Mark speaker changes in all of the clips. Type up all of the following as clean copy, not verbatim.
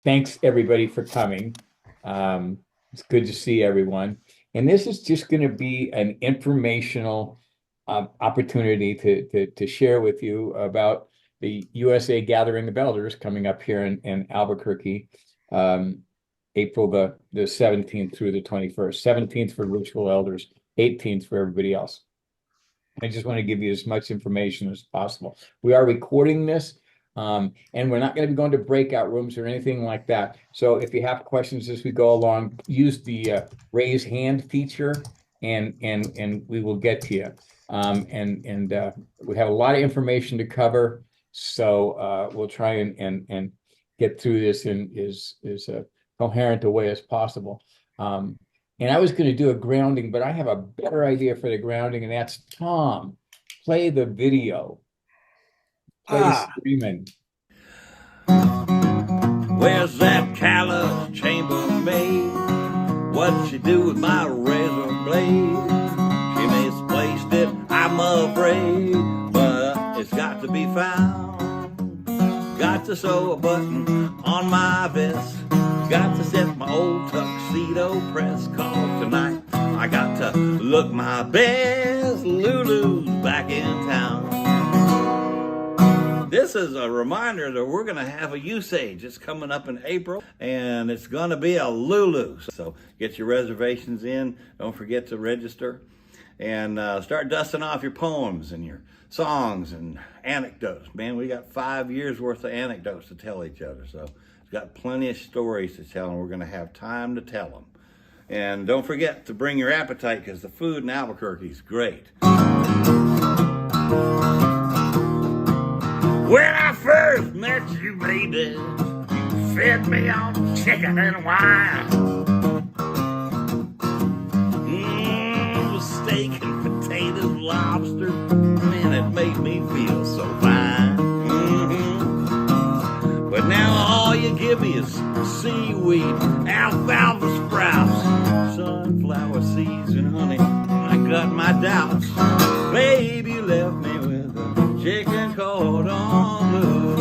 Speaker 1: thanks everybody for coming. It's good to see everyone. And this is just going to be an informational opportunity to share with you about the USA Gathering of Elders coming up here in Albuquerque, April the 17th through the 21st. 17th for virtual elders, 18th for everybody else. I just want to give you as much information as possible. We are recording this, and we're not going to be going to breakout rooms or anything like that. So if you have questions as we go along, use the raise hand feature, and we will get to you. We have a lot of information to cover, so we'll try and get through this in as coherent a way as possible. And I was going to do a grounding, but I have a better idea for the grounding, and that's Tom. Play the video. Play screaming.
Speaker 2: Where's that callous chambermaid? What'd she do with my razor blade? She misplaced it, I'm afraid, but it's got to be found. Got to sew a button on my vest. Got to set my old tuxedo press, 'cause tonight I got to look my best. Lulu's back in town. This is a reminder that we're going to have a usage. It's coming up in April, and it's going to be a Lulu. So get your reservations in. Don't forget to register. And start dusting off your poems and your songs and anecdotes. Man, we got 5 years worth of anecdotes to tell each other. So we've got plenty of stories to tell, and we're going to have time to tell them. And don't forget to bring your appetite, because the food in Albuquerque is great. When I first met you, baby, you fed me on chicken and wine. Steak and potatoes, lobster, man, it made me feel so fine. But now all you give me is seaweed, alfalfa sprouts, sunflower seeds, and honey. I got my doubts. Baby, you left me with a chicken cordon bleu.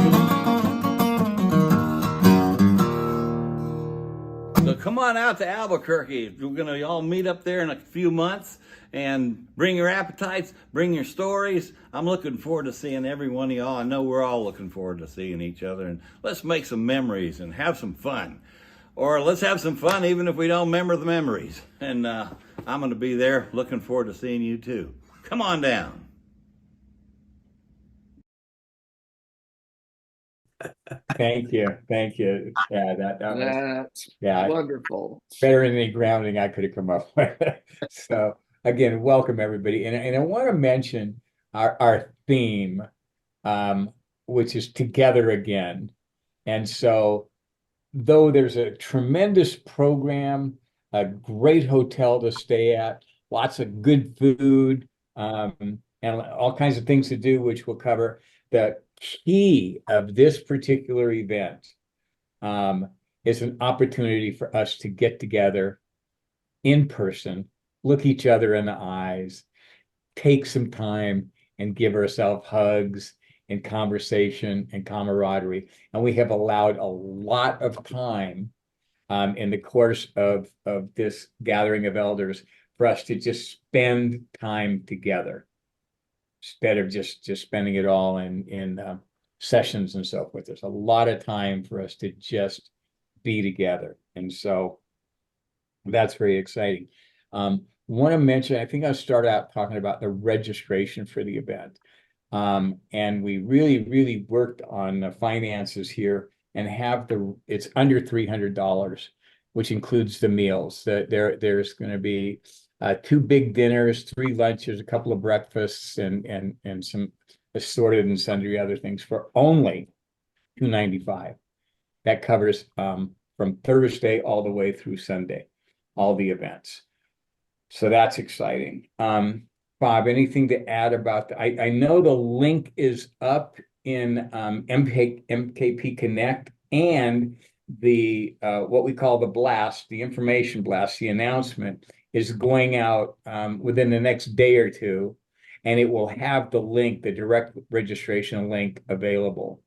Speaker 2: So come on out to Albuquerque. We're going to all meet up there in a few months, and bring your appetites, bring your stories. I'm looking forward to seeing every one of y'all. I know we're all looking forward to seeing each other, and let's make some memories and have some fun. Or let's have some fun even if we don't remember the memories. And I'm going to be there, looking forward to seeing you too. Come on down.
Speaker 1: Thank you. Thank you. Yeah, that was
Speaker 3: wonderful.
Speaker 1: Better than any grounding I could have come up with. So again, welcome everybody. And I want to mention our theme, which is Together Again. And so though there's a tremendous program, a great hotel to stay at, lots of good food, and all kinds of things to do, which we'll cover, the key of this particular event is an opportunity for us to get together in person, look each other in the eyes, take some time and give ourselves hugs and conversation and camaraderie. And we have allowed a lot of time in the course of this gathering of elders for us to just spend time together, instead of just spending it all in sessions and so forth. There's a lot of time for us to just be together. And so that's very exciting. Want to mention, I think I'll start out talking about the registration for the event. And we really worked on the finances here, and it's under $300, which includes the meals. There's going to be 2 big dinners, 3 lunches, a couple of breakfasts, and some assorted and sundry other things for only $295. That covers from Thursday all the way through Sunday, all the events. So that's exciting. Bob, anything to add about that? I know the link is up in MKP Connect, and the what we call the blast, the information blast, the announcement is going out within the next day or two, and it will have the link, the direct registration link available.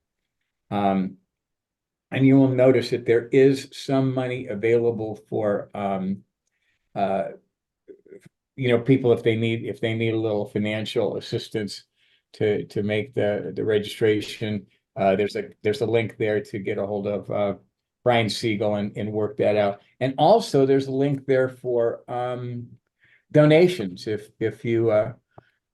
Speaker 1: And you will notice that there is some money available for uh, people if they need a little financial assistance to make the registration. There's a link there to get a hold of Brian Siegel and work that out. And also there's a link there for donations if you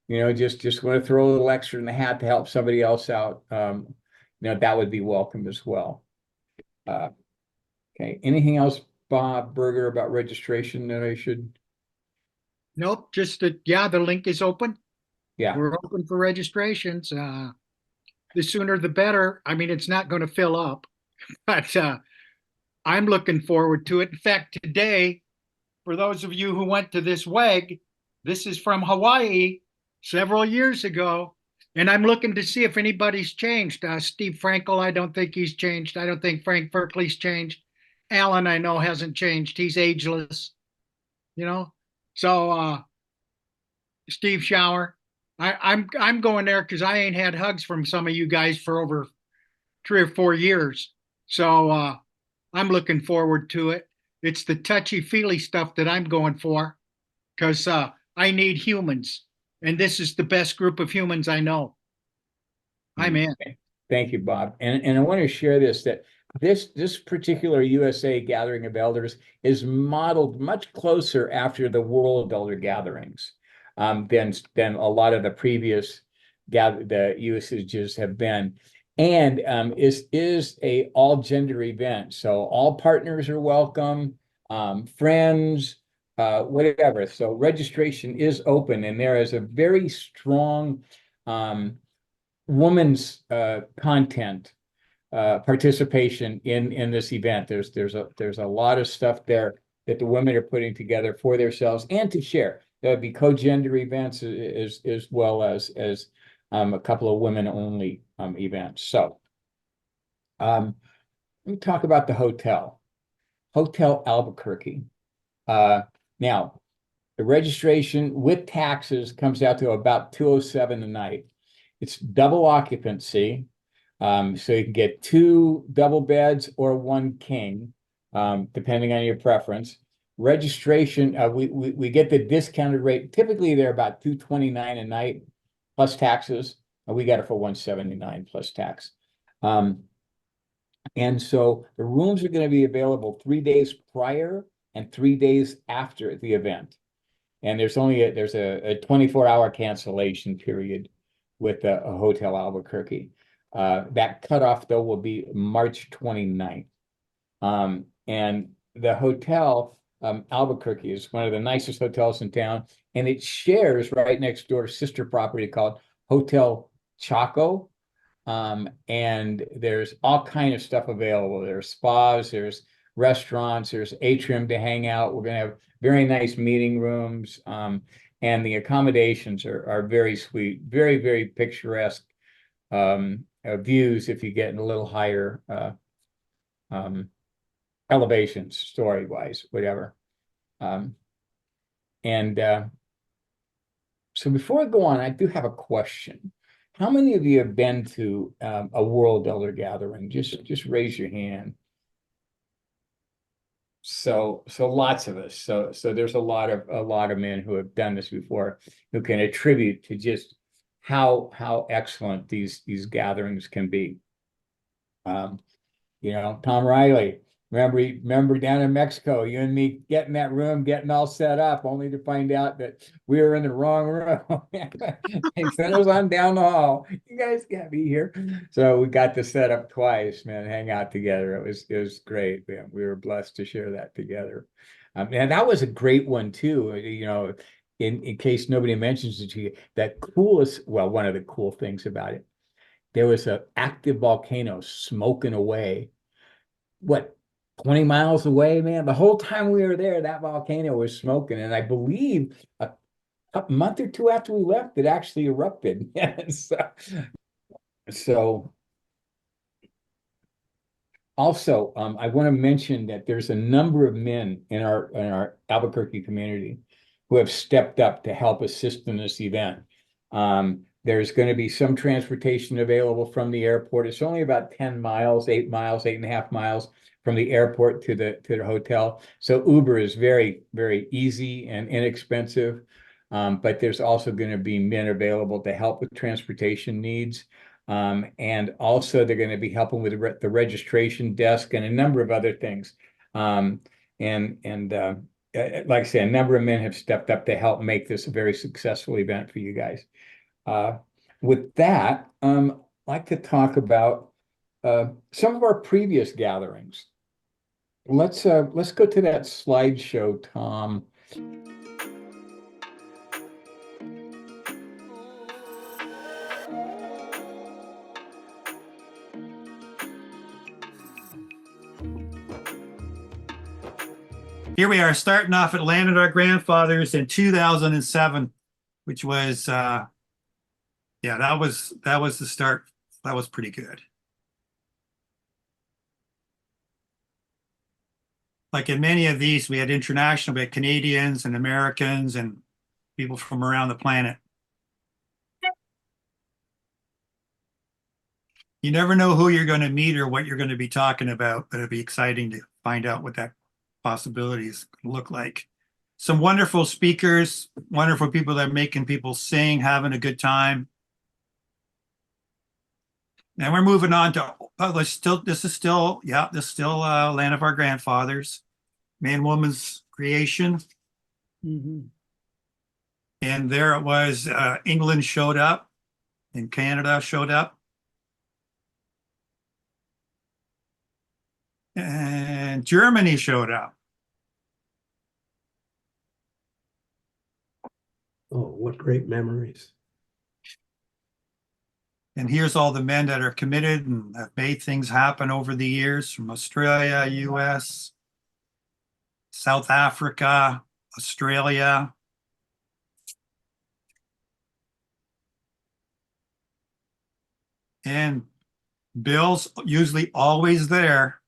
Speaker 1: just want to throw a little extra in the hat to help somebody else out. That would be welcome as well. Okay. Anything else, Bob Berger, about registration that I should?
Speaker 3: Nope, just that, yeah, the link is open.
Speaker 1: Yeah.
Speaker 3: We're open for registrations. The sooner the better. I mean, it's not going to fill up, but I'm looking forward to it. In fact, today, for those of you who went to this WEG, this is from Hawaii several years ago, and I'm looking to see if anybody's changed. Steve Frankel, I don't think he's changed. I don't think Frank Berkeley's changed. Alan, I know, hasn't changed. He's ageless, you know. So Steve Shower, I'm going there because I ain't had hugs from some of you guys for over 3 or 4 years. So I'm looking forward to it. It's the touchy-feely stuff that I'm going for because I need humans. And this is the best group of humans I know. I'm in.
Speaker 1: Thank you, Bob. And I want to share that this particular USA Gathering of Elders is modeled much closer after the World Elder Gatherings than a lot of the previous the usages have been. And is a all gender event. So all partners are welcome, friends, whatever. So registration is open, and there is a very strong woman's content participation in this event. There's a lot of stuff there that the women are putting together for themselves and to share. There'll be co-gender events as well as a couple of women-only events. So let me talk about the Hotel Albuquerque. Now, the registration with taxes comes out to about $207 a night. It's double occupancy, so you can get 2 double beds or 1 king, depending on your preference. Registration, we get the discounted rate. Typically, they're about $229 a night plus taxes. We got it for $179 plus tax. And so the rooms are going to be available 3 days prior and 3 days after the event. And there's a 24-hour cancellation period with a Hotel Albuquerque. That cutoff, though, will be March 29th. And the Hotel Albuquerque is one of the nicest hotels in town, and it shares right next door sister property called Hotel Chaco. And there's all kind of stuff available. There's spas, there's restaurants, there's atrium to hang out. We're going to have very nice meeting rooms. And the accommodations are very sweet, very, very picturesque views if you get in a little higher elevations, story-wise, whatever. So before I go on, I do have a question. How many of you have been to a World Elder Gathering? Just raise your hand. So lots of us. So there's a lot of men who have done this before who can attribute to just how excellent these gatherings can be. Tom Riley, remember down in Mexico, you and me getting that room, getting all set up, only to find out that we were in the wrong room. They sent us on down the hall. You guys can't be here. So we got to set up twice, man, hang out together. It was great, man. We were blessed to share that together. And that was a great one too. In case nobody mentions it to you, one of the cool things about it, there was an active volcano smoking away. 20 miles away, man. The whole time we were there, that volcano was smoking. And I believe a month or two after we left, it actually erupted. So also, I want to mention that there's a number of men in our Albuquerque community who have stepped up to help assist in this event. There's going to be some transportation available from the airport. It's only about 10 miles, 8 miles, 8.5 miles from the airport to the hotel. So Uber is very, very easy and inexpensive. But there's also going to be men available to help with transportation needs. And also they're going to be helping with the registration desk and a number of other things. Like I said, a number of men have stepped up to help make this a very successful event for you guys. With that, I'd like to talk about some of our previous gatherings. Let's go to that slideshow, Tom.
Speaker 4: Here we are starting off at Land of Our Grandfathers in 2007, which was yeah, that was the start. That was pretty good. Like in many of these, we had international, we had Canadians and Americans and people from around the planet. You never know who you're going to meet or what you're going to be talking about, but it'll be exciting to find out what that possibilities look like. Some wonderful speakers, wonderful people that are making people sing, having a good time. And we're moving on to this is still Land of Our Grandfathers, man woman's creation.
Speaker 3: Mm-hmm.
Speaker 4: And there it was. England showed up and Canada showed up. And Germany showed up.
Speaker 5: Oh, what great memories.
Speaker 4: And here's all the men that are committed and have made things happen over the years from Australia, US, South Africa, Australia. And Bill's usually always there.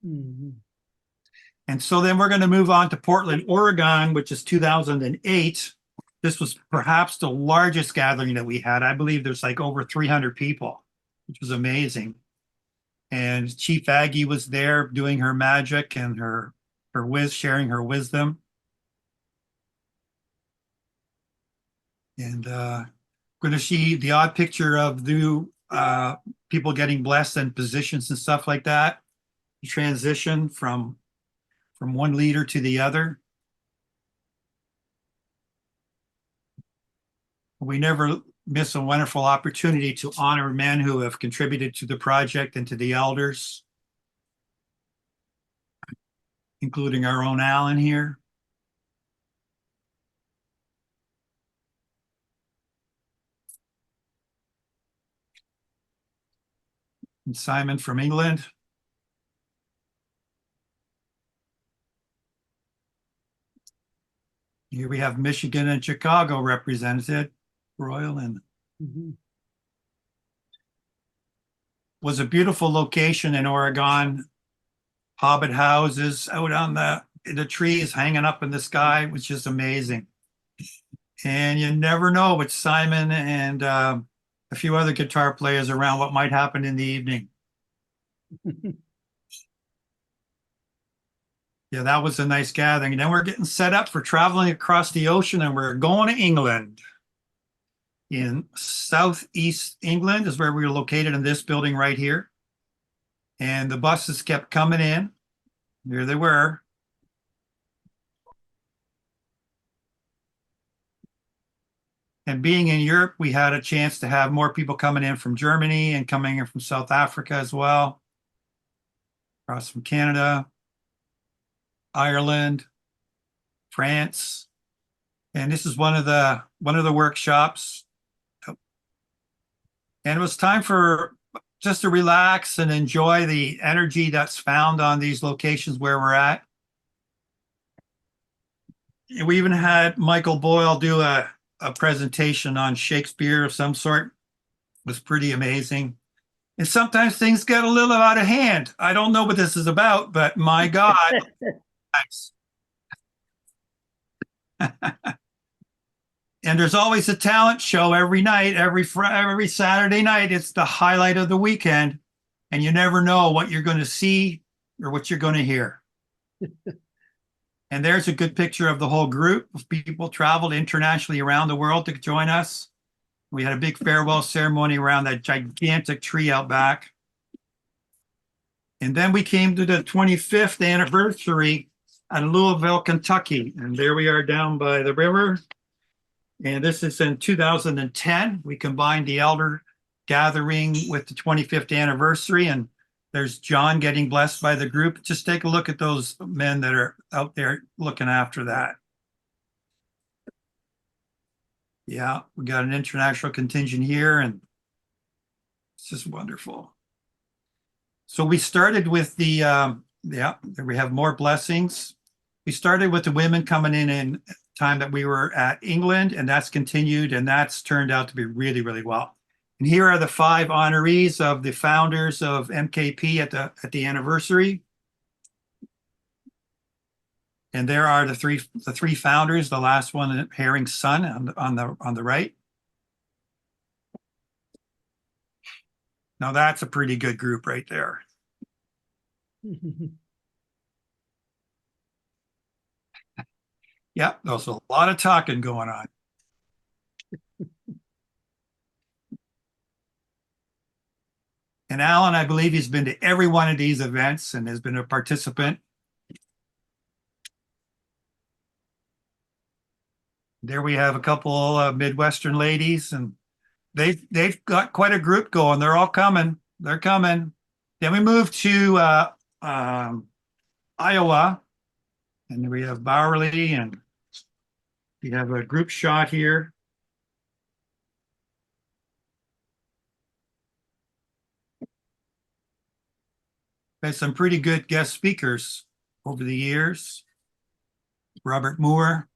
Speaker 3: Mm-hmm.
Speaker 4: And so then we're going to move on to Portland, Oregon, which is 2008. This was perhaps the largest gathering that we had. I believe there's like over 300 people, which was amazing. And Chief Aggie was there doing her magic and her sharing her wisdom. And going to see the odd picture of new people getting blessed and positions and stuff like that. Transition from one leader to the other. We never miss a wonderful opportunity to honor men who have contributed to the project and to the elders, including our own Alan here. And Simon from England. Here we have Michigan and Chicago represented. Royal and was a beautiful location in Oregon. Hobbit houses out on the trees hanging up in the sky, which is amazing. And you never know with Simon and a few other guitar players around what might happen in the evening. Yeah, that was a nice gathering. And then we're getting set up for traveling across the ocean, and we're going to England. In southeast England is where we were located, in this building right here. And the buses kept coming in. Here they were. And being in Europe, we had a chance to have more people coming in from Germany and coming in from South Africa as well. Across from Canada, Ireland, France. And this is one of the workshops. And it was time for just to relax and enjoy the energy that's found on these locations where we're at. We even had Michael Boyle do a presentation on Shakespeare of some sort. It was pretty amazing. And sometimes things get a little out of hand. I don't know what this is about, but my God. And there's always a talent show every night, every Saturday night. It's the highlight of the weekend. And you never know what you're going to see or what you're going to hear. And there's a good picture of the whole group of people traveled internationally around the world to join us. We had a big farewell ceremony around that gigantic tree out back. And then we came to the 25th anniversary at Louisville, Kentucky. And there we are down by the river. And this is in 2010. We combined the elder gathering with the 25th anniversary. And there's John getting blessed by the group. Just take a look at those men that are out there looking after that. Yeah, we got an international contingent here, and it's just wonderful. So we started with the, we have more blessings. We started with the women coming in time that we were at England, and that's continued, and that's turned out to be really, really well. And here are the 5 honorees of the founders of MKP at the anniversary. And there are the three founders, the last one, Herring's son on the right. Now that's a pretty good group right there. Yeah, there's a lot of talking going on. And Alan, I believe he's been to every one of these events and has been a participant. There we have a couple of Midwestern ladies, and they've got quite a group going. They're all coming. They're coming. Then we move to Iowa, and we have Bowerly, and we have a group shot here. Had some pretty good guest speakers over the years. Robert Moore.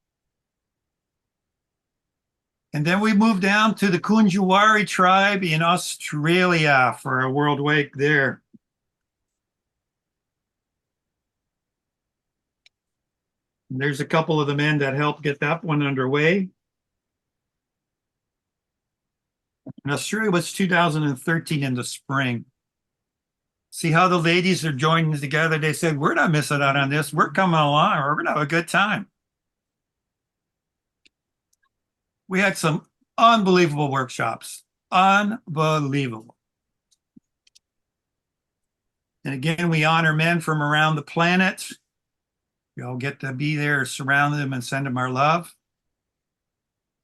Speaker 4: And then we moved down to the Kunjawari tribe in Australia for a world wake there. And there's a couple of the men that helped get that one underway. And Australia was 2013 in the spring. See how the ladies are joining together. They said, we're not missing out on this. We're coming along. We're going to have a good time. We had some unbelievable workshops. Unbelievable. And again, we honor men from around the planet. We all get to be there, surround them, and send them our love.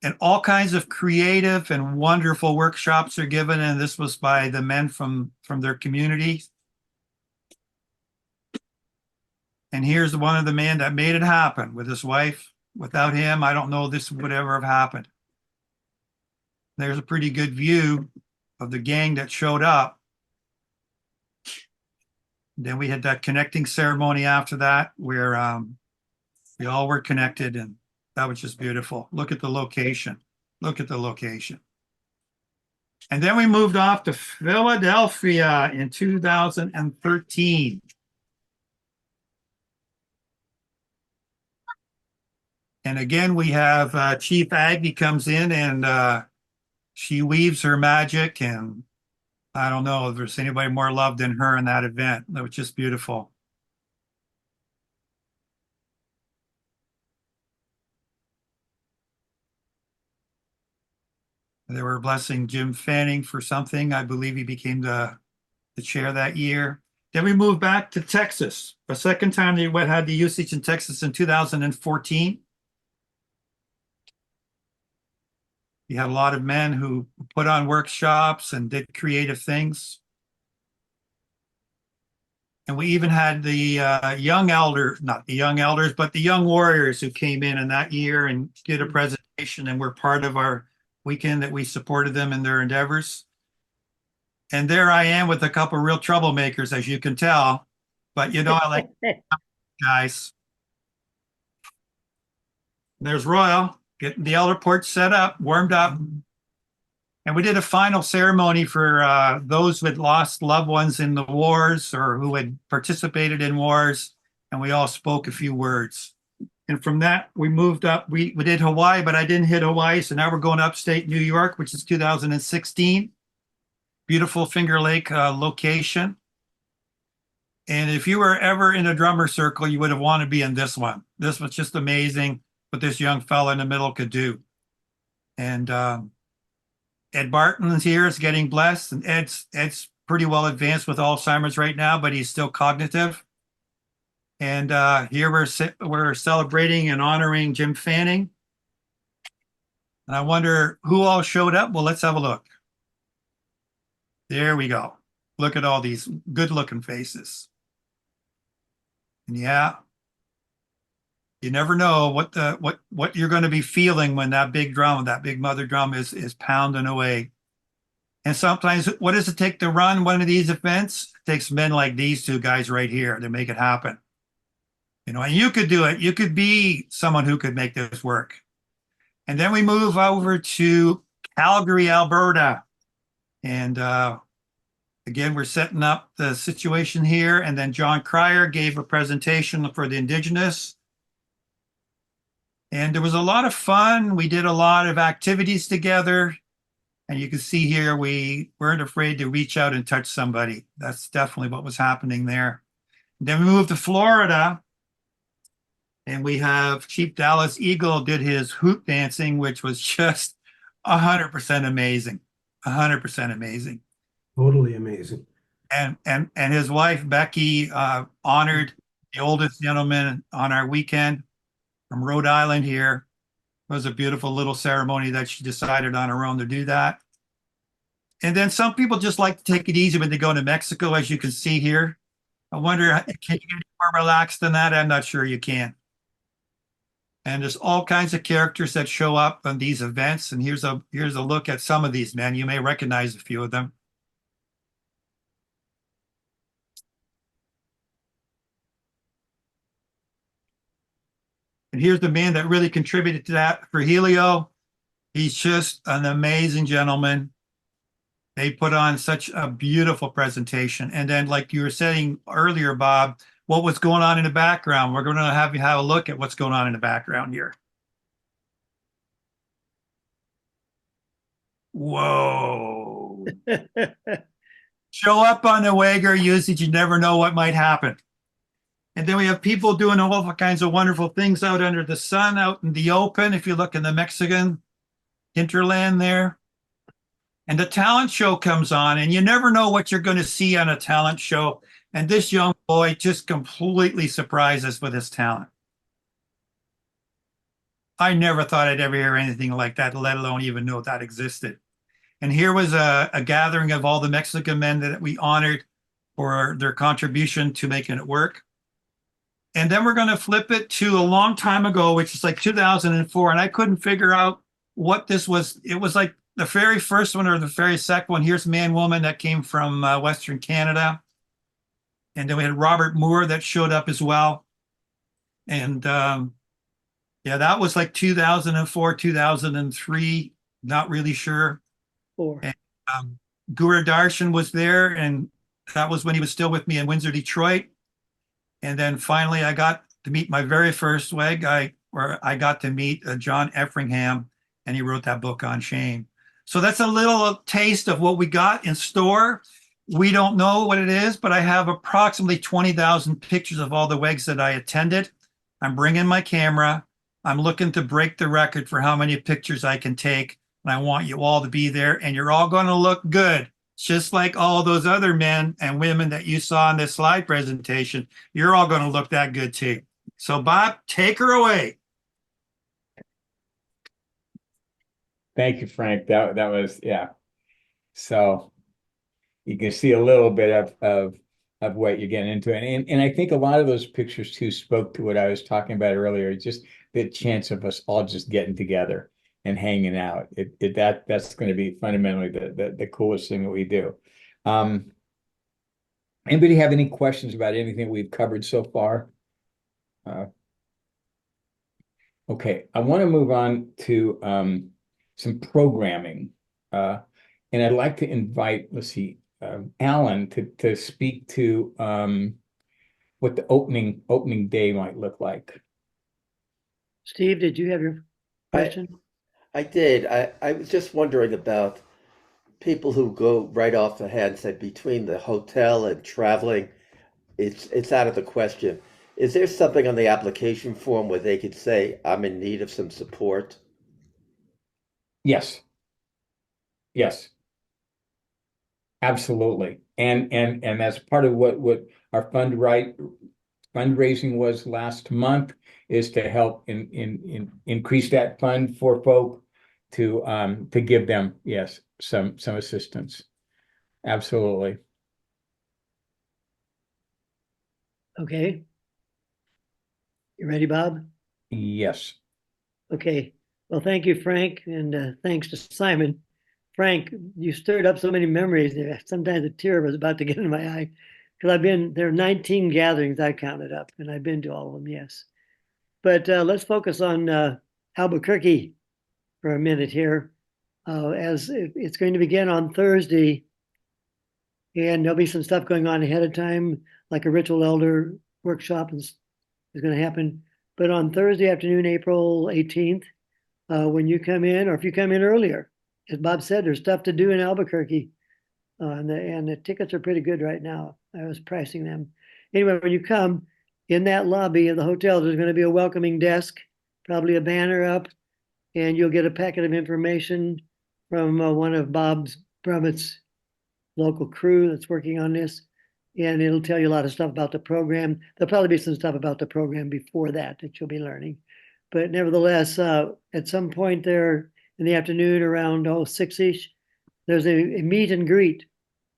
Speaker 4: And all kinds of creative and wonderful workshops are given. And this was by the men from their community. And here's one of the men that made it happen with his wife. Without him, I don't know this would ever have happened. There's a pretty good view of the gang that showed up. Then we had that connecting ceremony after that where we all were connected, and that was just beautiful. Look at the location. Look at the location. And then we moved off to Philadelphia in 2013. And again, we have Chief Aggie comes in, and she weaves her magic, and I don't know if there's anybody more loved than her in that event. That was just beautiful. They were blessing Jim Fanning for something. I believe he became the chair that year. Then we moved back to Texas. A second time they had the usage in Texas in 2014. You had a lot of men who put on workshops and did creative things. And we even had the young elders, not the young elders, but the young warriors who came in that year and did a presentation and were part of our weekend that we supported them in their endeavors. And there I am with a couple of real troublemakers, as you can tell. But, you know, I like guys. And there's Royal. Getting the elder porch set up, warmed up. And we did a final ceremony for those who had lost loved ones in the wars or who had participated in wars. And we all spoke a few words. And from that, we moved up. We did Hawaii, but I didn't hit Hawaii. So now we're going upstate New York, which is 2016. Beautiful Finger Lake location. And if you were ever in a drummer circle, you would have wanted to be in this one. This was just amazing what this young fella in the middle could do. And Ed Barton's here is getting blessed, and Ed's pretty well advanced with Alzheimer's right now, but he's still cognitive. And here we're celebrating and honoring Jim Fanning. And I wonder who all showed up. Well, let's have a look. There we go. Look at all these good-looking faces. And yeah, you never know what you're going to be feeling when that big drum, that big mother drum is pounding away. And sometimes, what does it take to run one of these events? It takes men like these two guys right here to make it happen. You know, and you could do it. You could be someone who could make this work. And then we move over to Calgary, Alberta. And again, we're setting up the situation here. And then John Cryer gave a presentation for the Indigenous. And there was a lot of fun. We did a lot of activities together. And you can see here, we weren't afraid to reach out and touch somebody. That's definitely what was happening there. Then we moved to Florida. And we have Chief Dallas Eagle did his hoop dancing, which was just 100% amazing. 100% amazing.
Speaker 5: Totally amazing.
Speaker 4: And his wife, Becky, honored the oldest gentleman on our weekend from Rhode Island here. It was a beautiful little ceremony that she decided on her own to do that. And then some people just like to take it easy when they go to Mexico, as you can see here. I wonder, can you get more relaxed than that? I'm not sure you can. And there's all kinds of characters that show up on these events. And here's a look at some of these men. You may recognize a few of them. And here's the man that really contributed to that for Helio. He's just an amazing gentleman. They put on such a beautiful presentation. And then, like you were saying earlier, Bob, what was going on in the background? We're going to have you have a look at what's going on in the background here. Whoa. Show up on the Wager usage, you never know what might happen. And then we have people doing all kinds of wonderful things out under the sun, out in the open. If you look in the Mexican hinterland there. And the talent show comes on, and you never know what you're going to see on a talent show. And this young boy just completely surprised us with his talent. I never thought I'd ever hear anything like that, let alone even know that existed. And here was a gathering of all the Mexican men that we honored for their contribution to making it work. And then we're going to flip it to a long time ago, which is like 2004. And I couldn't figure out what this was. It was like the very first one or the very second one. Here's Man Woman that came from Western Canada. And then we had Robert Moore that showed up as well. And yeah, that was like 2004, 2003. Not really sure. And, Guru Darshan was there, and that was when he was still with me in Windsor, Detroit. And then finally, I got to meet my very first WEG, where I got to meet John Effringham, and he wrote that book on shame. So that's a little taste of what we got in store. We don't know what it is, but I have approximately 20,000 pictures of all the WEGs that I attended. I'm bringing my camera. I'm looking to break the record for how many pictures I can take. And I want you all to be there, and you're all going to look good. Just like all those other men and women that you saw in this slide presentation, you're all going to look that good too. So Bob, take her away.
Speaker 1: Thank you, Frank. That was, yeah. So you can see a little bit of what you're getting into. And I think a lot of those pictures too spoke to what I was talking about earlier, just the chance of us all just getting together and hanging out. That's going to be fundamentally the coolest thing that we do. Anybody have any questions about anything we've covered so far? Okay, I want to move on to some programming. And I'd like to invite, let's see, Alan to speak to what the opening day might look like.
Speaker 6: Steve, did you have your question?
Speaker 5: I did. I was just wondering about people who go right off the hand, said between the hotel and traveling, it's out of the question. Is there something on the application form where they could say, I'm in need of some support?
Speaker 1: Yes, yes, absolutely. And that's part of what our fundraising was last month, is to help increase that fund for folk to give them, yes, some assistance. Absolutely.
Speaker 6: Okay. You ready, Bob?
Speaker 1: Yes.
Speaker 6: Okay. Well, thank you, Frank, and thanks to Simon. Frank, you stirred up so many memories there. Sometimes a tear was about to get in my eye because there are 19 gatherings I counted up, and I've been to all of them, yes. But let's focus on Albuquerque for a minute here, as it's going to begin on Thursday, and there'll be some stuff going on ahead of time, like a ritual elder workshop is going to happen. But on Thursday afternoon, April 18th, when you come in, or if you come in earlier, as Bob said, there's stuff to do in Albuquerque. And the tickets are pretty good right now. I was pricing them. Anyway, when you come in that lobby of the hotel, there's going to be a welcoming desk, probably a banner up, and you'll get a packet of information from one of Bob's Brummett's local crew that's working on this. And it'll tell you a lot of stuff about the program. There'll probably be some stuff about the program before that you'll be learning. But nevertheless, at some point there in the afternoon around 6-ish, there's a meet and greet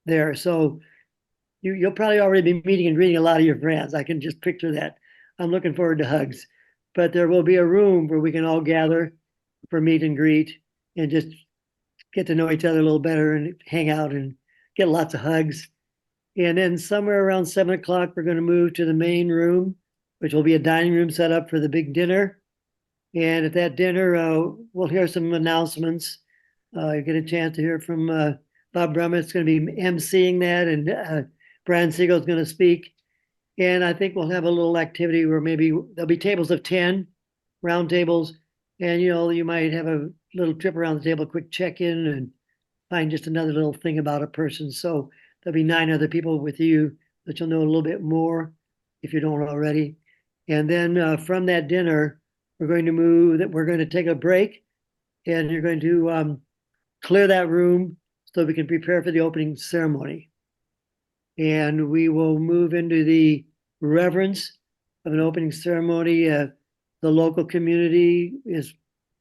Speaker 6: there. So you'll probably already be meeting and greeting a lot of your friends. I can just picture that. I'm looking forward to hugs. But there will be a room where we can all gather for meet and greet and just get to know each other a little better and hang out and get lots of hugs. And then somewhere around 7 o'clock, we're going to move to the main room, which will be a dining room set up for the big dinner. And at that dinner, we'll hear some announcements. You get a chance to hear from Bob Brummett's going to be emceeing that, and Brian Siegel's going to speak. And I think we'll have a little activity where maybe there'll be tables of 10, round tables. And, you might have a little trip around the table, a quick check-in, and find just another little thing about a person. So there'll be 9 other people with you that you'll know a little bit more if you don't already. And then from that dinner, we're going to take a break, and you're going to clear that room so we can prepare for the opening ceremony. And we will move into the reverence of an opening ceremony. The local community is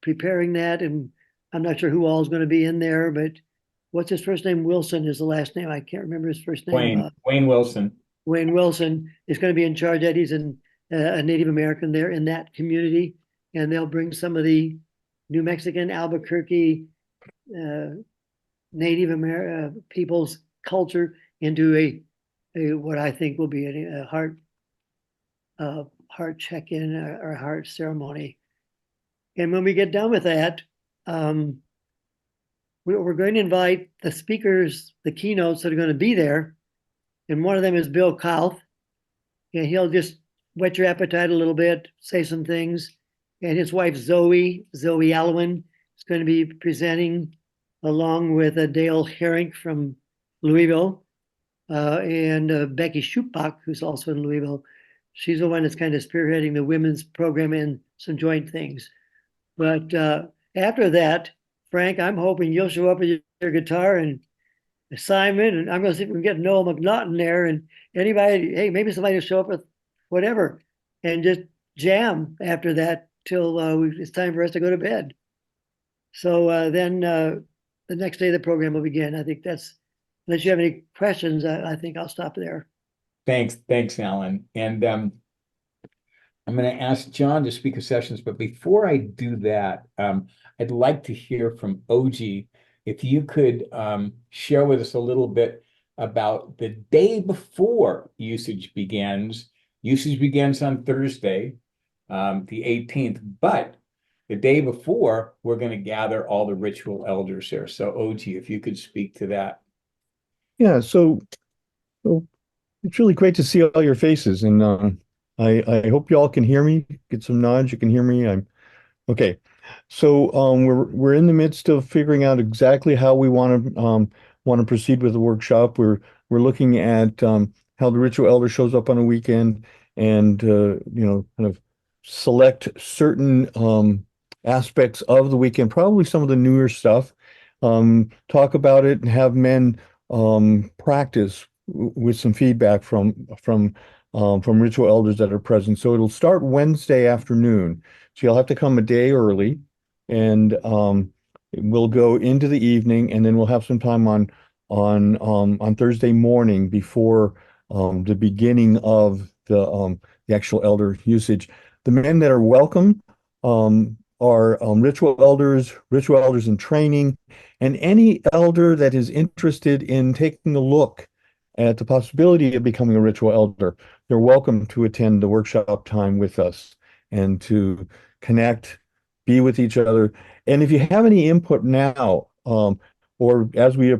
Speaker 6: preparing that, and I'm not sure who all is going to be in there, but what's his first name? Wilson is the last name. I can't remember his first name.
Speaker 1: Wayne Wilson.
Speaker 6: Wayne Wilson is going to be in charge. That he's a Native American there in that community, and they'll bring some of the New Mexican, Albuquerque, Native American people's culture into a what I think will be a heart check-in or heart ceremony. And when we get done with that, we're going to invite the speakers, the keynotes that are going to be there. And one of them is Bill Kauth. And he'll just whet your appetite a little bit, say some things. And his wife, Zoe Alowan, is going to be presenting along with Dale Herink from Louisville and Becky Schupbach, who's also in Louisville. She's the one that's kind of spearheading the women's program and some joint things. But after that, Frank, I'm hoping you'll show up with your guitar, and Simon, and I'm going to see if we can get Noel McNaughton there, and anybody, hey, maybe somebody will show up with whatever, and just jam after that till it's time for us to go to bed. So then the next day the program will begin. I think unless you have any questions, I think I'll stop there.
Speaker 1: Thanks, Alan. And I'm going to ask John to speak of sessions, but before I do that, I'd like to hear from OG. If you could share with us a little bit about the day before usage begins. Usage begins on Thursday, the 18th, but the day before, we're going to gather all the ritual elders there. So OG, if you could speak to that.
Speaker 7: Yeah, so it's really great to see all your faces, and I hope you all can hear me. Get some nods. You can hear me. Okay, so we're in the midst of figuring out exactly how we want to proceed with the workshop. We're looking at how the ritual elder shows up on a weekend, and kind of select certain aspects of the weekend, probably some of the newer stuff. Talk about it and have men practice with some feedback from ritual elders that are present. So it'll start Wednesday afternoon. So you'll have to come a day early, and we'll go into the evening, and then we'll have some time on Thursday morning before the beginning of the actual elder usage. The men that are welcome are ritual elders in training, and any elder that is interested in taking a look at the possibility of becoming a ritual elder. They're welcome to attend the workshop time with us and to connect, be with each other. And if you have any input now, or as we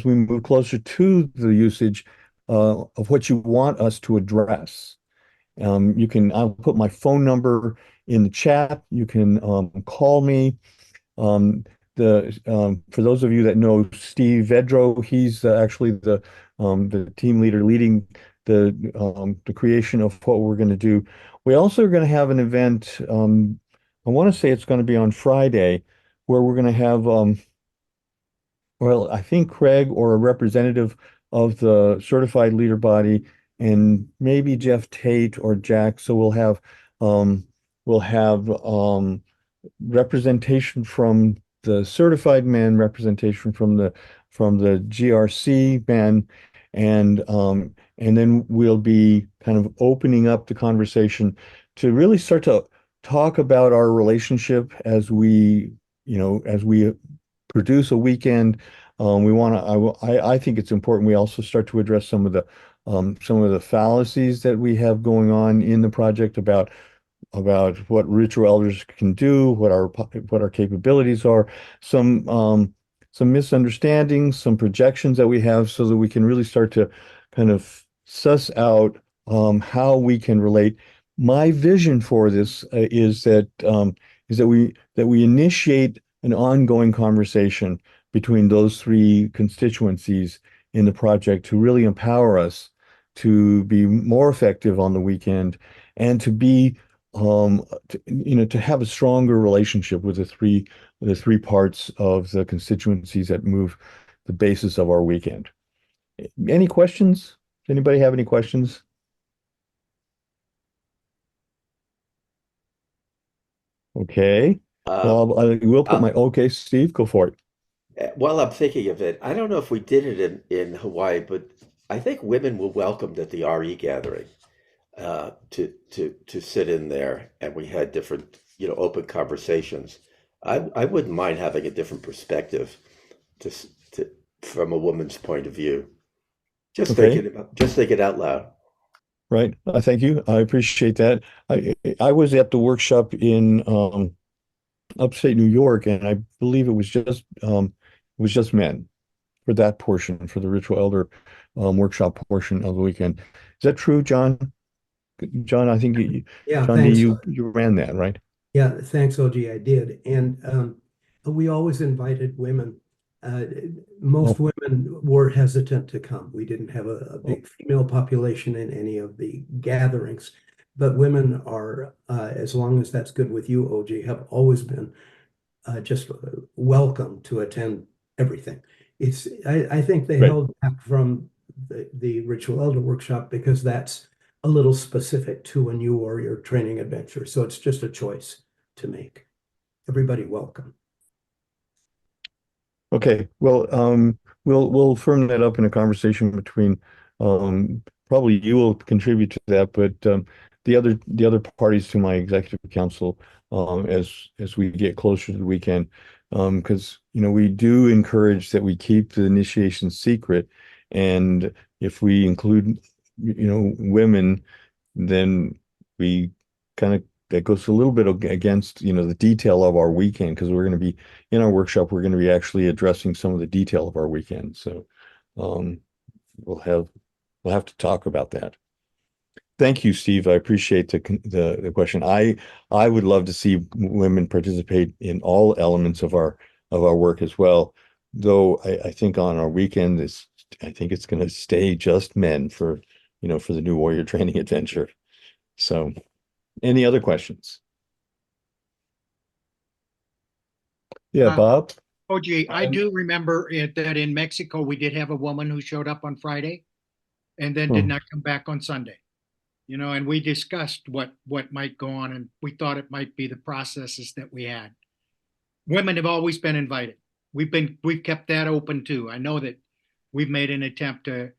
Speaker 7: move closer to the usage of what you want us to address, I'll put my phone number in the chat. You can call me. Um, for those of you that know Steve Vedro, he's actually the team leader leading the creation of what we're going to do. We also are going to have an event. I want to say it's going to be on Friday, where we're going to have well, I think Craig or a representative of the certified leader body, and maybe Jeff Tate or Jack. So we'll have representation from the certified men, representation from the GRC men, and then we'll be kind of opening up the conversation to really start to talk about our relationship as we produce a weekend. We want to. I think it's important we also start to address some of the fallacies that we have going on in the project about what ritual elders can do, what our capabilities are, some misunderstandings, some projections that we have, so that we can really start to kind of suss out how we can relate. My vision for this is that we initiate an ongoing conversation between those three constituencies in the project to really empower us to be more effective on the weekend and to have a stronger relationship with the three parts of the constituencies that move the basis of our weekend. Any questions? Does anybody have any questions? Okay.
Speaker 5: Uh,
Speaker 7: Well, I will put
Speaker 5: uh,
Speaker 7: okay, Steve, go for it.
Speaker 5: while I'm thinking of it, I don't know if we did it in Hawaii, but I think women were welcomed at the RE gathering to sit in there, and we had different, open conversations. I wouldn't mind having a different perspective to, to from a woman's point of view.
Speaker 7: Okay.
Speaker 5: Just thinking out loud.
Speaker 7: Right. Thank you. I appreciate that. I was at the workshop in upstate New York, and I believe it was just men for that portion, for the ritual elder workshop portion of the weekend. Is that true, John? John, I think
Speaker 8: Yeah,
Speaker 7: John D,
Speaker 8: thanks.
Speaker 7: you ran that, right?
Speaker 8: Yeah, thanks, OG. I did. And we always invited women. Uh, Most
Speaker 7: Oh,
Speaker 8: women were hesitant to come. We didn't have a
Speaker 7: oh,
Speaker 8: big female population in any of the gatherings, but women are, as long as that's good with you, OG, have always been just welcome to attend everything. I think they
Speaker 7: great.
Speaker 8: held back from the ritual elder workshop because that's a little specific to a new warrior training adventure. So it's just a choice to make. Everybody welcome.
Speaker 7: Okay. Well, we'll firm that up in a conversation between probably you will contribute to that, but the other parties to my executive council as we get closer to the weekend, because we do encourage that we keep the initiation secret, and if we include women, then we kind of that goes a little bit against the detail of our weekend, because we're going to be in our workshop, we're going to be actually addressing some of the detail of our weekend. So um, we'll have to talk about that. Thank you, Steve. I appreciate the question. I would love to see women participate in all elements of our work as well. Though I think on our weekend I think it's going to stay just men for for the new warrior training adventure. So, any other questions? Yeah,
Speaker 3: Uh,
Speaker 7: Bob.
Speaker 3: OG, I do remember that in Mexico, we did have a woman who showed up on Friday and then did
Speaker 7: Hmm.
Speaker 3: not come back on Sunday. And we discussed what might go on, and we thought it might be the processes that we had. Women have always been invited. We've kept that open too. I know that we've made an attempt to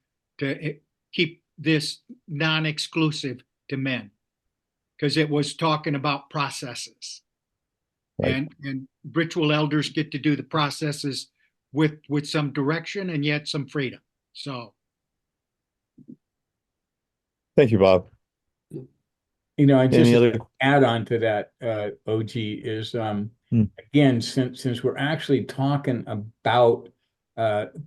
Speaker 3: keep this non-exclusive to men, because it was talking about processes.
Speaker 7: Right.
Speaker 3: And ritual elders get to do the processes with some direction and yet some freedom. So
Speaker 7: Thank you, Bob.
Speaker 1: And just
Speaker 7: Any other?
Speaker 1: add on to that, OG, is again, since we're actually talking about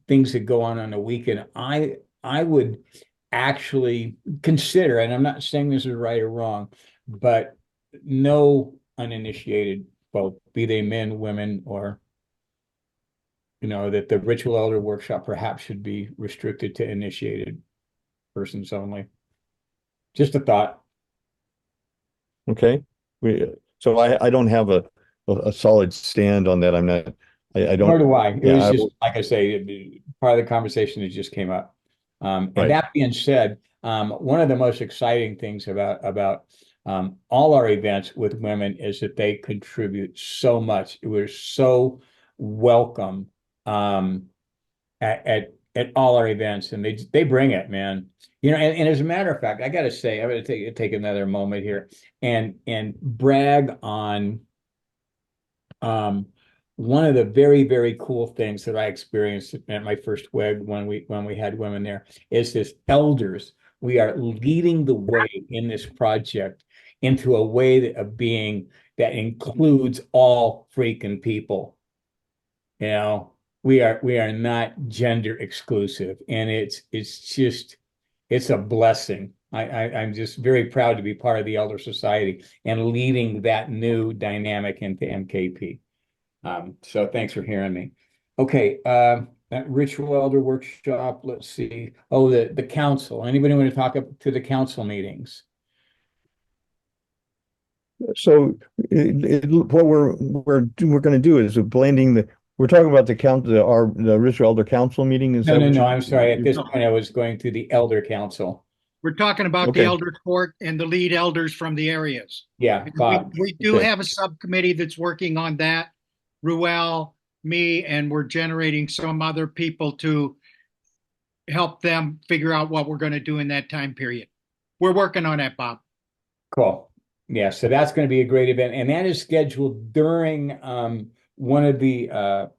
Speaker 1: things that go on the weekend, I would actually consider, and I'm not saying this is right or wrong, but no uninitiated folk, be they men, women, or that the ritual elder workshop perhaps should be restricted to initiated persons only. Just a thought.
Speaker 7: Okay. So I don't have a solid stand on that. I'm not. I don't.
Speaker 1: Nor do I. It
Speaker 7: Yeah.
Speaker 1: was just, like I say, part of the conversation that just came up. And
Speaker 7: Right.
Speaker 1: that being said, one of the most exciting things about all our events with women is that they contribute so much. We're so welcome at all our events, and they bring it, man. And as a matter of fact, I got to say, I'm going to take another moment here and brag on one of the very, very cool things that I experienced at my first WEG when we had women there is this elders. We are leading the way in this project into a way of being that includes all freaking people. We are not gender exclusive, and it's a blessing. I'm just very proud to be part of the Elder Society and leading that new dynamic into MKP. So thanks for hearing me. Okay, that ritual elder workshop, let's see. Oh, the council. Anybody want to talk up to the council meetings?
Speaker 7: So what we're going to do is blending we're talking about the ritual elder council meeting. Is that what
Speaker 1: No, I'm sorry. At this point, I was going to the elder council.
Speaker 3: we're talking about the
Speaker 7: Okay.
Speaker 3: elder court and the lead elders from the areas.
Speaker 1: Yeah, Bob.
Speaker 3: We do
Speaker 7: Okay.
Speaker 3: have a subcommittee that's working on that. Ruel, me, and we're generating some other people to help them figure out what we're going to do in that time period. We're working on that, Bob.
Speaker 1: Cool. Yeah, so that's going to be a great event, and that is scheduled during one of the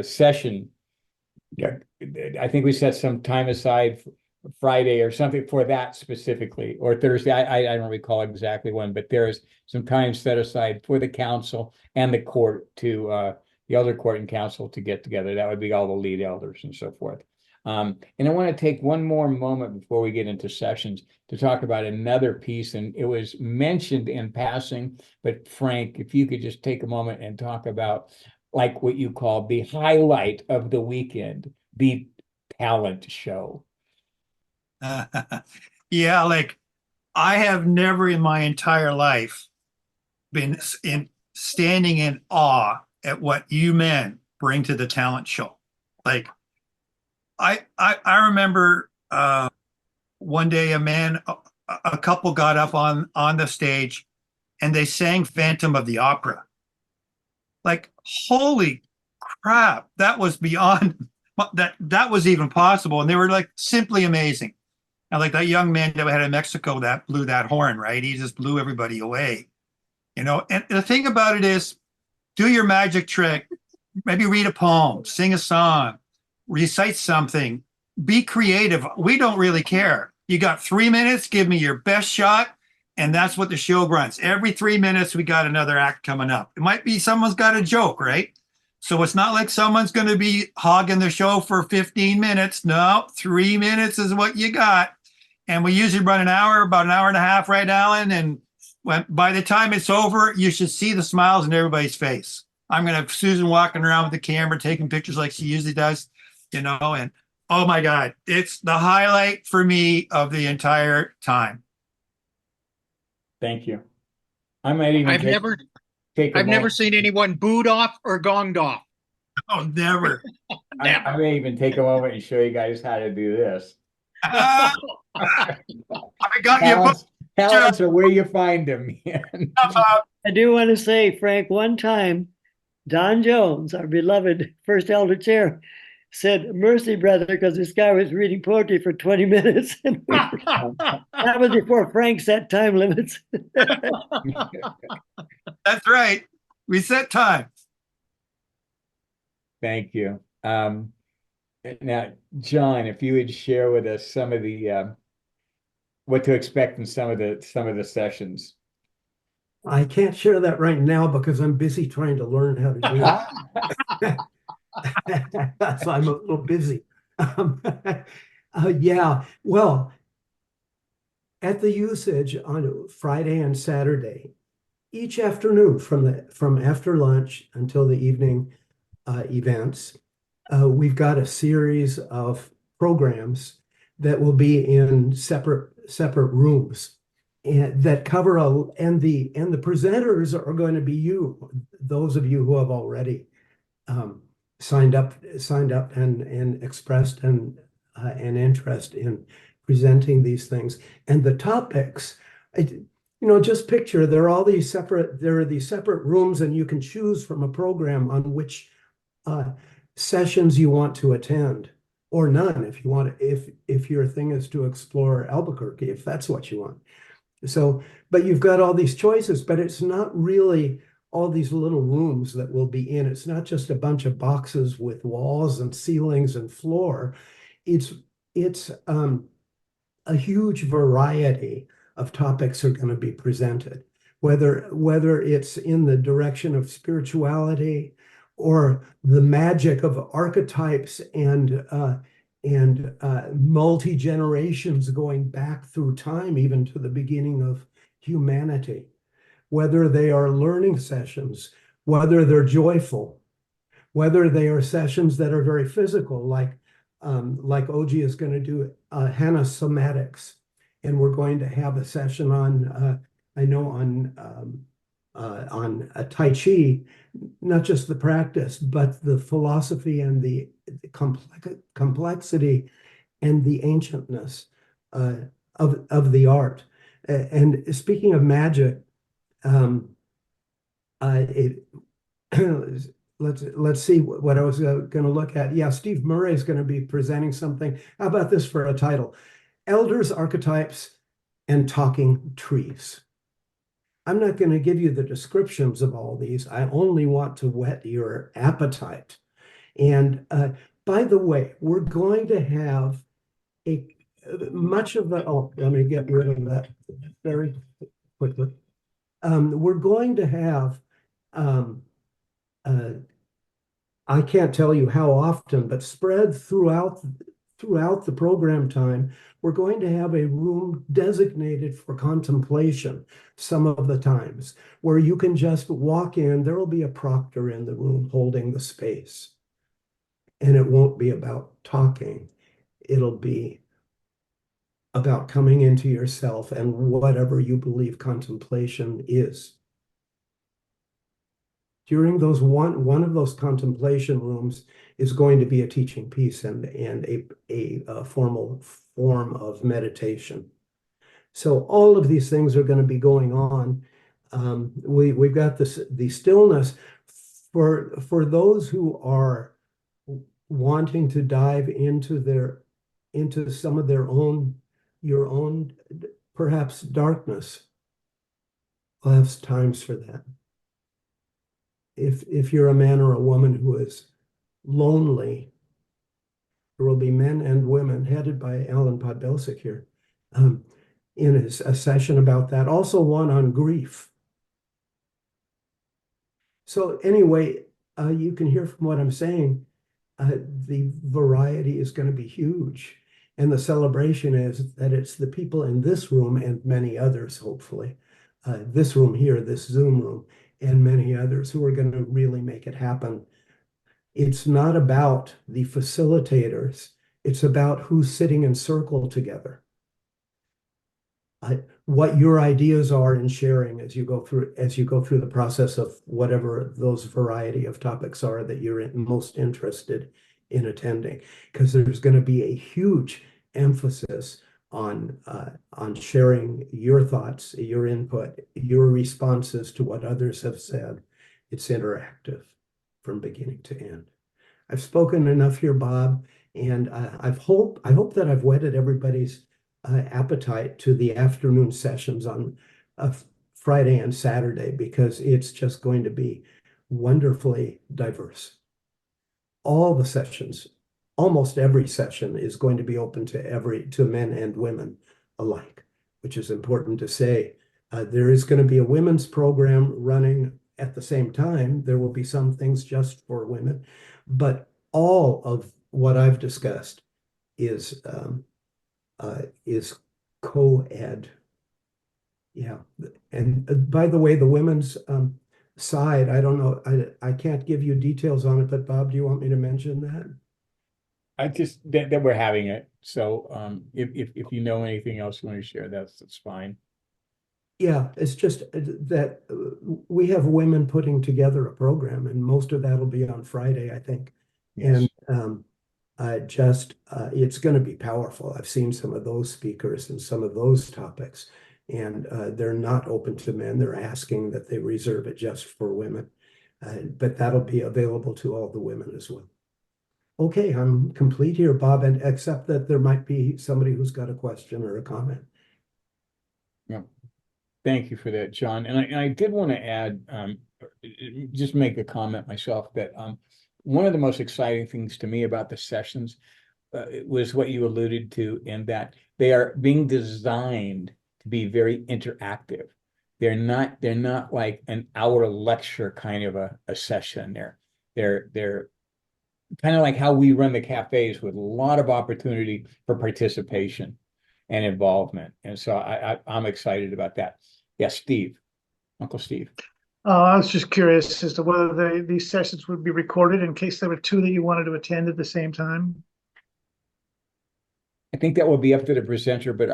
Speaker 1: session. Yeah, I think we set some time aside Friday or something for that specifically, or Thursday. I don't recall exactly when, but there is some time set aside for the council and the court to the elder court and council to get together. That would be all the lead elders and so forth. And I want to take one more moment before we get into sessions to talk about another piece. And it was mentioned in passing, but Frank, if you could just take a moment and talk about like what you call the highlight of the weekend, the talent show.
Speaker 4: Yeah, like I have never in my entire life been standing in awe at what you men bring to the talent show. Like I remember one day a couple got up on the stage and they sang Phantom of the Opera. Like, holy crap, that was beyond that was even possible. And they were like simply amazing. And like that young man that we had in Mexico that blew that horn, right? He just blew everybody away. And the thing about it is, do your magic trick, maybe read a poem, sing a song, recite something, be creative. We don't really care. You got 3 minutes, give me your best shot. And that's what the show runs. Every 3 minutes, we got another act coming up. It might be someone's got a joke, right? So it's not like someone's going to be hogging the show for 15 minutes. No, 3 minutes is what you got. And we usually run about an hour and a half, right, Alan? And by the time it's over, you should see the smiles in everybody's face. I'm going to have Susan walking around with the camera, taking pictures like she usually does, and oh my God, it's the highlight for me of the entire time.
Speaker 1: Thank you. I might even
Speaker 3: I've never
Speaker 1: take a
Speaker 3: I've never
Speaker 1: moment.
Speaker 3: seen anyone booed off or gonged off.
Speaker 4: Oh, never.
Speaker 1: I may even take a moment and show you guys how to do this.
Speaker 4: I got you.
Speaker 1: Talents are where you find them.
Speaker 6: I do want to say, Frank, one time, Don Jones, our beloved first elder chair, said, "Mercy, brother," because this guy was reading poetry for 20 minutes. That was before Frank set time limits.
Speaker 4: That's right. We set time.
Speaker 1: Thank you. Now, John, if you would share with us some of the what to expect in some of the sessions.
Speaker 8: I can't share that right now because I'm busy trying to learn how to do it. So I'm a little busy. Yeah, well, at the usage on Friday and Saturday, each afternoon from after lunch until the evening events, we've got a series of programs that will be in separate rooms and that cover and the presenters are going to be those of you who have already signed up and expressed an interest in presenting these things. And the topics, just picture there are these separate rooms, and you can choose from a program on which sessions you want to attend, or none if you want, if your thing is to explore Albuquerque, if that's what you want. So, but you've got all these choices, but it's not really all these little rooms that will be in. It's not just a bunch of boxes with walls and ceilings and floor. It's a huge variety of topics are going to be presented, whether it's in the direction of spirituality or the magic of archetypes and multi-generations going back through time, even to the beginning of humanity, whether they are learning sessions, whether they're joyful, whether they are sessions that are very physical, like OG is going to do Hana somatics, and we're going to have a session on Tai Chi, not just the practice, but the philosophy and the complexity and the ancientness of the art. And speaking of magic, let's see what I was going to look at. Yeah, Steve Murray is going to be presenting something. How about this for a title? Elders, Archetypes, and Talking Trees. I'm not going to give you the descriptions of all these. I only want to whet your appetite. And by the way, we're going to have much of the, let me get rid of that very quickly. We're going to have, I can't tell you how often, but spread throughout the program time, we're going to have a room designated for contemplation some of the times, where you can just walk in. There will be a proctor in the room holding the space. And it won't be about talking. It'll be about coming into yourself and whatever you believe contemplation is. During those one of those contemplation rooms is going to be a teaching piece and a formal form of meditation. So all of these things are going to be going on. We've got the stillness for those who are wanting to dive into some of your own perhaps darkness. We'll have times for that. If you're a man or a woman who is lonely, there will be men and women headed by Alan Podbelsic here in a session about that. Also one on grief. So anyway, you can hear from what I'm saying, the variety is going to be huge. And the celebration is that it's the people in this room and many others, hopefully, this room here, this Zoom room, and many others who are going to really make it happen. It's not about the facilitators. It's about who's sitting in circle together. What your ideas are in sharing as you go through the process of whatever those variety of topics are that you're most interested in attending, because there's going to be a huge emphasis on sharing your thoughts, your input, your responses to what others have said. It's interactive from beginning to end. I've spoken enough here, Bob, and I hope that I've whetted everybody's appetite to the afternoon sessions on Friday and Saturday, because it's just going to be wonderfully diverse. All the sessions, almost every session, is going to be open to men and women alike, which is important to say. There is going to be a women's program running at the same time. There will be some things just for women, but all of what I've discussed is co-ed. Yeah. And by the way, the women's side, I don't know, I can't give you details on it, but Bob, do you want me to mention that?
Speaker 1: I just that we're having it. So if you know anything else you want to share, that's fine.
Speaker 8: Yeah, it's just that we have women putting together a program, and most of that will be on Friday, I think.
Speaker 1: Yes.
Speaker 8: And it's going to be powerful. I've seen some of those speakers and some of those topics, and they're not open to men. They're asking that they reserve it just for women, but that'll be available to all the women as well. Okay, I'm complete here, Bob, and except that there might be somebody who's got a question or a comment.
Speaker 1: Yeah. Thank you for that, John. And I did want to add, just make a comment myself that one of the most exciting things to me about the sessions was what you alluded to, in that they are being designed to be very interactive. They're not like an hour lecture kind of a session. They're kind of like how we run the cafes, with a lot of opportunity for participation and involvement. And so I'm excited about that. Yes, Steve, Uncle Steve.
Speaker 9: I was just curious as to whether these sessions would be recorded in case there were two that you wanted to attend at the same time.
Speaker 1: I think that will be up to the presenter, but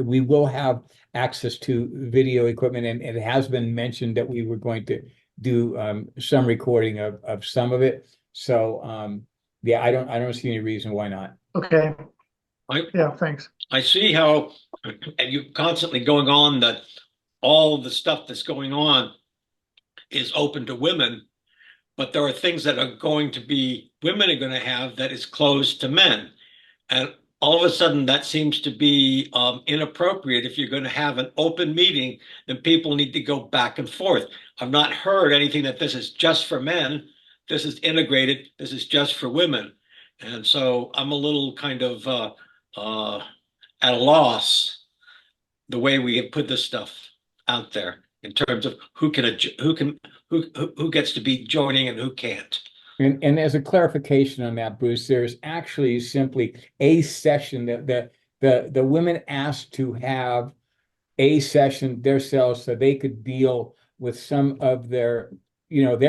Speaker 1: we will have access to video equipment, and it has been mentioned that we were going to do some recording of some of it. So yeah, I don't see any reason why not.
Speaker 9: Okay. Yeah, thanks.
Speaker 10: I see how, and you're constantly going on that all the stuff that's going on is open to women, but there are things that are going to be, women are going to have, that is closed to men. And all of a sudden that seems to be inappropriate. If you're going to have an open meeting, then people need to go back and forth. I've not heard anything that this is just for men, this is integrated, this is just for women. And so I'm a little kind of at a loss the way we put this stuff out there in terms of who gets to be joining and who can't.
Speaker 1: And as a clarification on that, Bruce, there's actually simply a session that the women asked to have a session themselves, so they could deal with some of their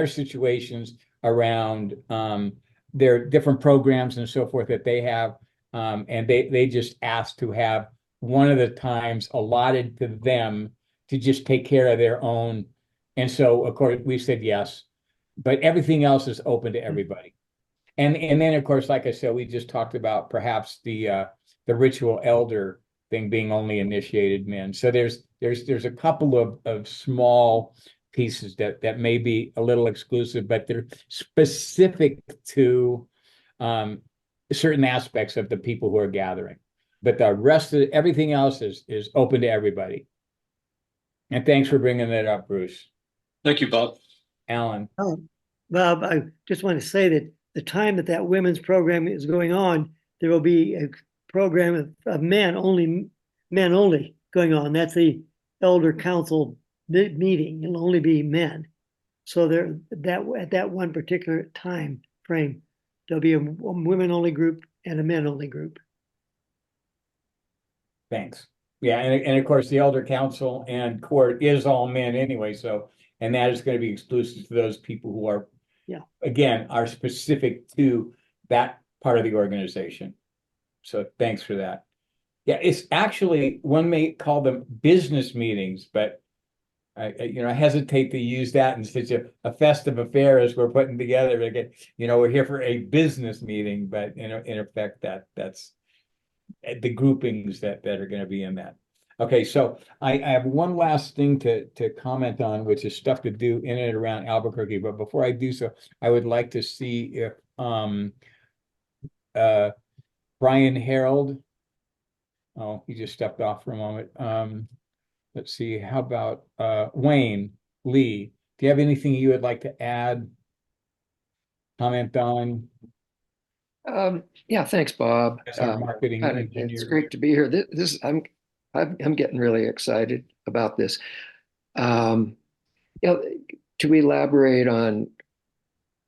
Speaker 1: situations around their different programs and so forth that they have. And they just asked to have one of the times allotted to them to just take care of their own. And so, of course, we said yes, but everything else is open to everybody. And then, of course, like I said, we just talked about perhaps the ritual elder thing being only initiated men. So there's a couple of small pieces that may be a little exclusive, but they're specific to certain aspects of the people who are gathering. But the rest of everything else is open to everybody. And thanks for bringing that up, Bruce.
Speaker 10: Thank you, Bob.
Speaker 1: Alan.
Speaker 6: Bob, I just want to say that the time that women's program is going on, there will be a program of men only going on. That's the Elder Council meeting. It'll only be men. So at that one particular time frame, there'll be a women only group and a men only group.
Speaker 1: Thanks. Yeah, and of course, the elder council and court is all men anyway, so, and that is going to be exclusive to those people who are,
Speaker 6: Yeah.
Speaker 1: again, are specific to that part of the organization. So thanks for that. Yeah, it's actually, one may call them business meetings, but I hesitate to use that in such a festive affair as we're putting together. Again, we're here for a business meeting, but in effect, that's the groupings that are going to be in that. Okay, so I have one last thing to comment on, which is stuff to do in and around Albuquerque. But before I do so, I would like to see if Brian Harold, oh, he just stepped off for a moment. Let's see, how about Wayne Lee? Do you have anything you would like to add, comment on?
Speaker 11: Yeah, thanks, Bob.
Speaker 1: As our marketing
Speaker 11: It's
Speaker 1: engineer.
Speaker 11: great to be here. I'm getting really excited about this. Um, to elaborate on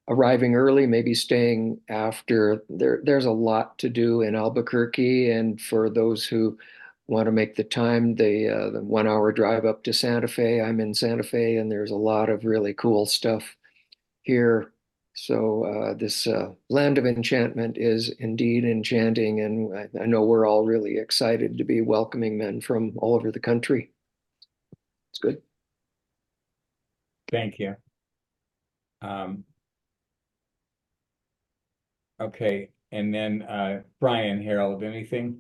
Speaker 11: arriving early, maybe staying after. There's a lot to do in Albuquerque, and for those who want to make the time, the 1 hour drive up to Santa Fe. I'm in Santa Fe, and there's a lot of really cool stuff here. So this Land of Enchantment is indeed enchanting, and I know we're all really excited to be welcoming men from all over the country. It's good.
Speaker 1: Thank you. Okay, and then Brian Harold, anything?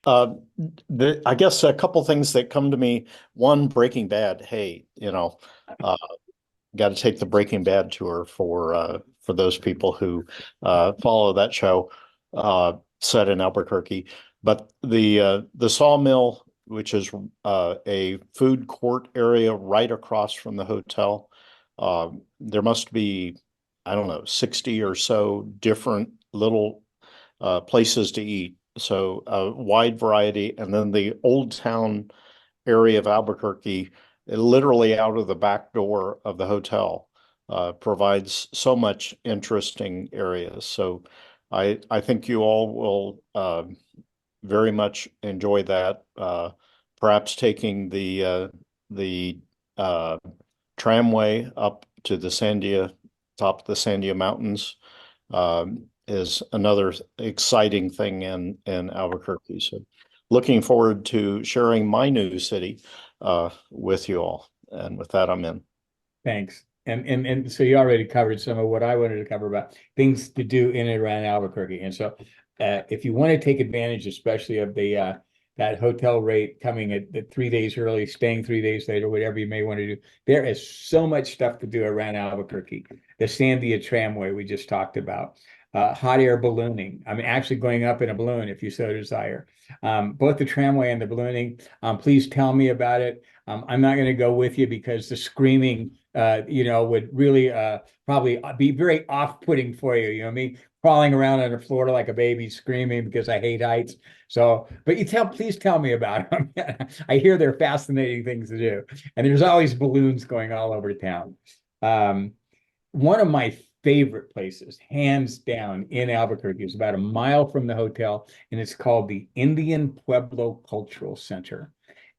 Speaker 12: I guess a couple things that come to me. One, Breaking Bad. Hey, got to take the Breaking Bad tour for those people who follow that show set in Albuquerque. But the sawmill, which is a food court area right across from the hotel, there must be, I don't know, 60 or so different little places to eat. So a wide variety. And then the Old Town area of Albuquerque, literally out of the back door of the hotel, provides so much interesting areas. So I think you all will very much enjoy that. Perhaps taking the tramway up to the top of the Sandia Mountains is another exciting thing in Albuquerque. So looking forward to sharing my new city with you all. And with that, I'm in.
Speaker 1: Thanks. And so you already covered some of what I wanted to cover about things to do in and around Albuquerque. And so if you want to take advantage, especially of the that hotel rate coming at 3 days early, staying 3 days later, whatever you may want to do, there is so much stuff to do around Albuquerque. The Sandia Tramway we just talked about. Hot air ballooning. I mean, actually going up in a balloon if you so desire. Both the tramway and the ballooning. Please tell me about it. I'm not going to go with you because the screaming, would really probably be very off-putting for you. Me crawling around on the floor like a baby screaming because I hate heights. So, but please tell me about them. I hear they're fascinating things to do, and there's always balloons going all over town. One of my favorite places, hands down, in Albuquerque is about a mile from the hotel, and it's called the Indian Pueblo Cultural Center.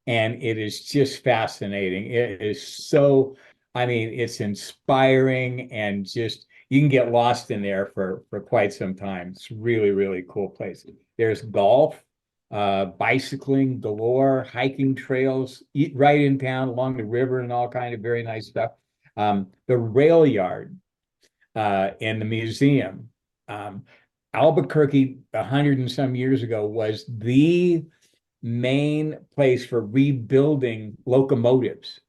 Speaker 1: And it is just fascinating. It is so, it's inspiring, and just, you can get lost in there for quite some time. It's really, really cool place. There's golf, bicycling galore, hiking trails right in town along the river and all kind of very nice stuff. The rail yard in the museum. Albuquerque, 100 and some years ago, was the main place for rebuilding locomotives.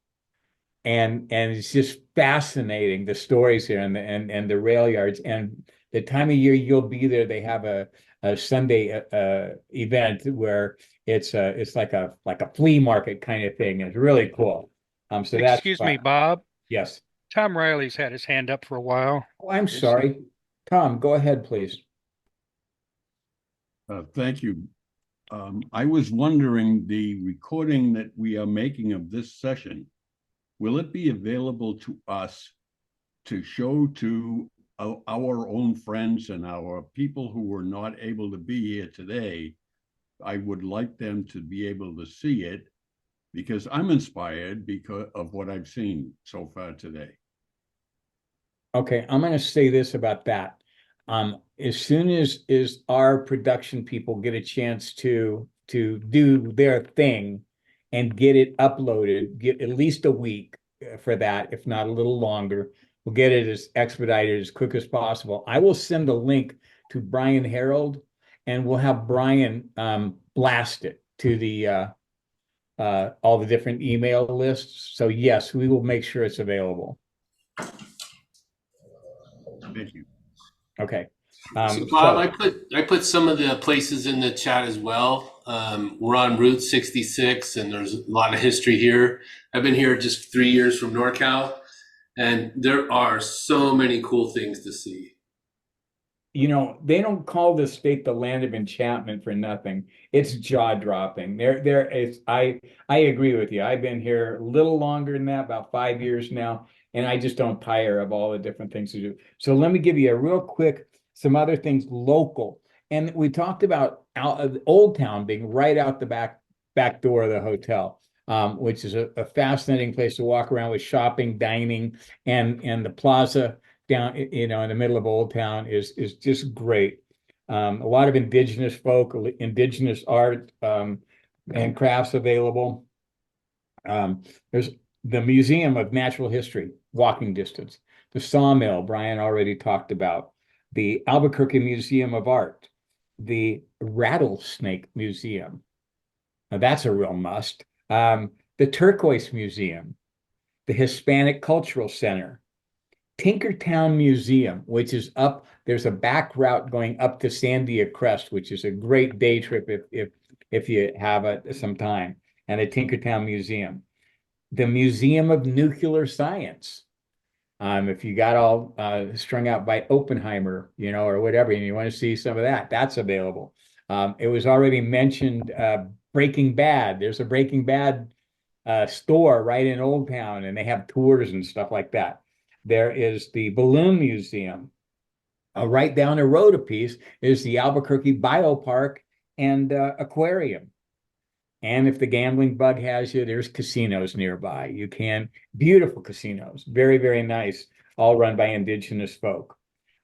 Speaker 1: And it's just fascinating, the stories here and the rail yards. And the time of year you'll be there, they have a Sunday event where it's like a flea market kind of thing. It's really cool. So that's
Speaker 13: Excuse me, Bob.
Speaker 1: Yes.
Speaker 13: Tom Riley's had his hand up for a while.
Speaker 1: Oh, I'm sorry. Tom, go ahead, please.
Speaker 14: Thank you. I was wondering, the recording that we are making of this session, will it be available to us to show to our own friends and our people who were not able to be here today I would like them to be able to see it because I'm inspired because of what I've seen so far today.
Speaker 1: Okay, I'm going to say this about that. As soon as our production people get a chance to do their thing and get it uploaded, get at least a week for that, if not a little longer. We'll get it as expedited as quick as possible. I will send a link to Brian Harold, and we'll have Brian blast it to the all the different email lists. So yes, we will make sure it's available.
Speaker 14: Thank you.
Speaker 1: Okay.
Speaker 15: So Bob, I put some of the places in the chat as well. We're on Route 66, and there's a lot of history here. I've been here just 3 years from NorCal, and there are so many cool things to see.
Speaker 1: You know, they don't call this state the land of enchantment for nothing. It's jaw-dropping. There is, I agree with you. I've been here a little longer than that, about 5 years now, and I just don't tire of all the different things to do. So let me give you a real quick, some other things local. And we talked about Old Town being right out the back door of the hotel, which is a fascinating place to walk around with shopping, dining, and the plaza down, you know, in the middle of Old Town is just great. A lot of indigenous folk, indigenous art, and crafts available. There's the Museum of Natural History, walking distance. The Sawmill, Brian already talked about. The Albuquerque Museum of Art. The Rattlesnake Museum. Now that's a real must. The Turquoise Museum. The Hispanic Cultural Center. Tinkertown Museum, which is up, there's a back route going up to Sandia Crest, which is a great day trip if you have some time, and the Tinkertown Museum. The Museum of Nuclear Science. If you got all strung out by Oppenheimer, you know, or whatever, and you want to see some of that, that's available. It was already mentioned, Breaking Bad. There's a Breaking Bad store right in Old Town, and they have tours and stuff like that. There is the Balloon Museum. Right down the road a piece is the Albuquerque Biopark and Aquarium. And if the gambling bug has you, there's casinos nearby. You can, beautiful casinos, very nice, all run by indigenous folk.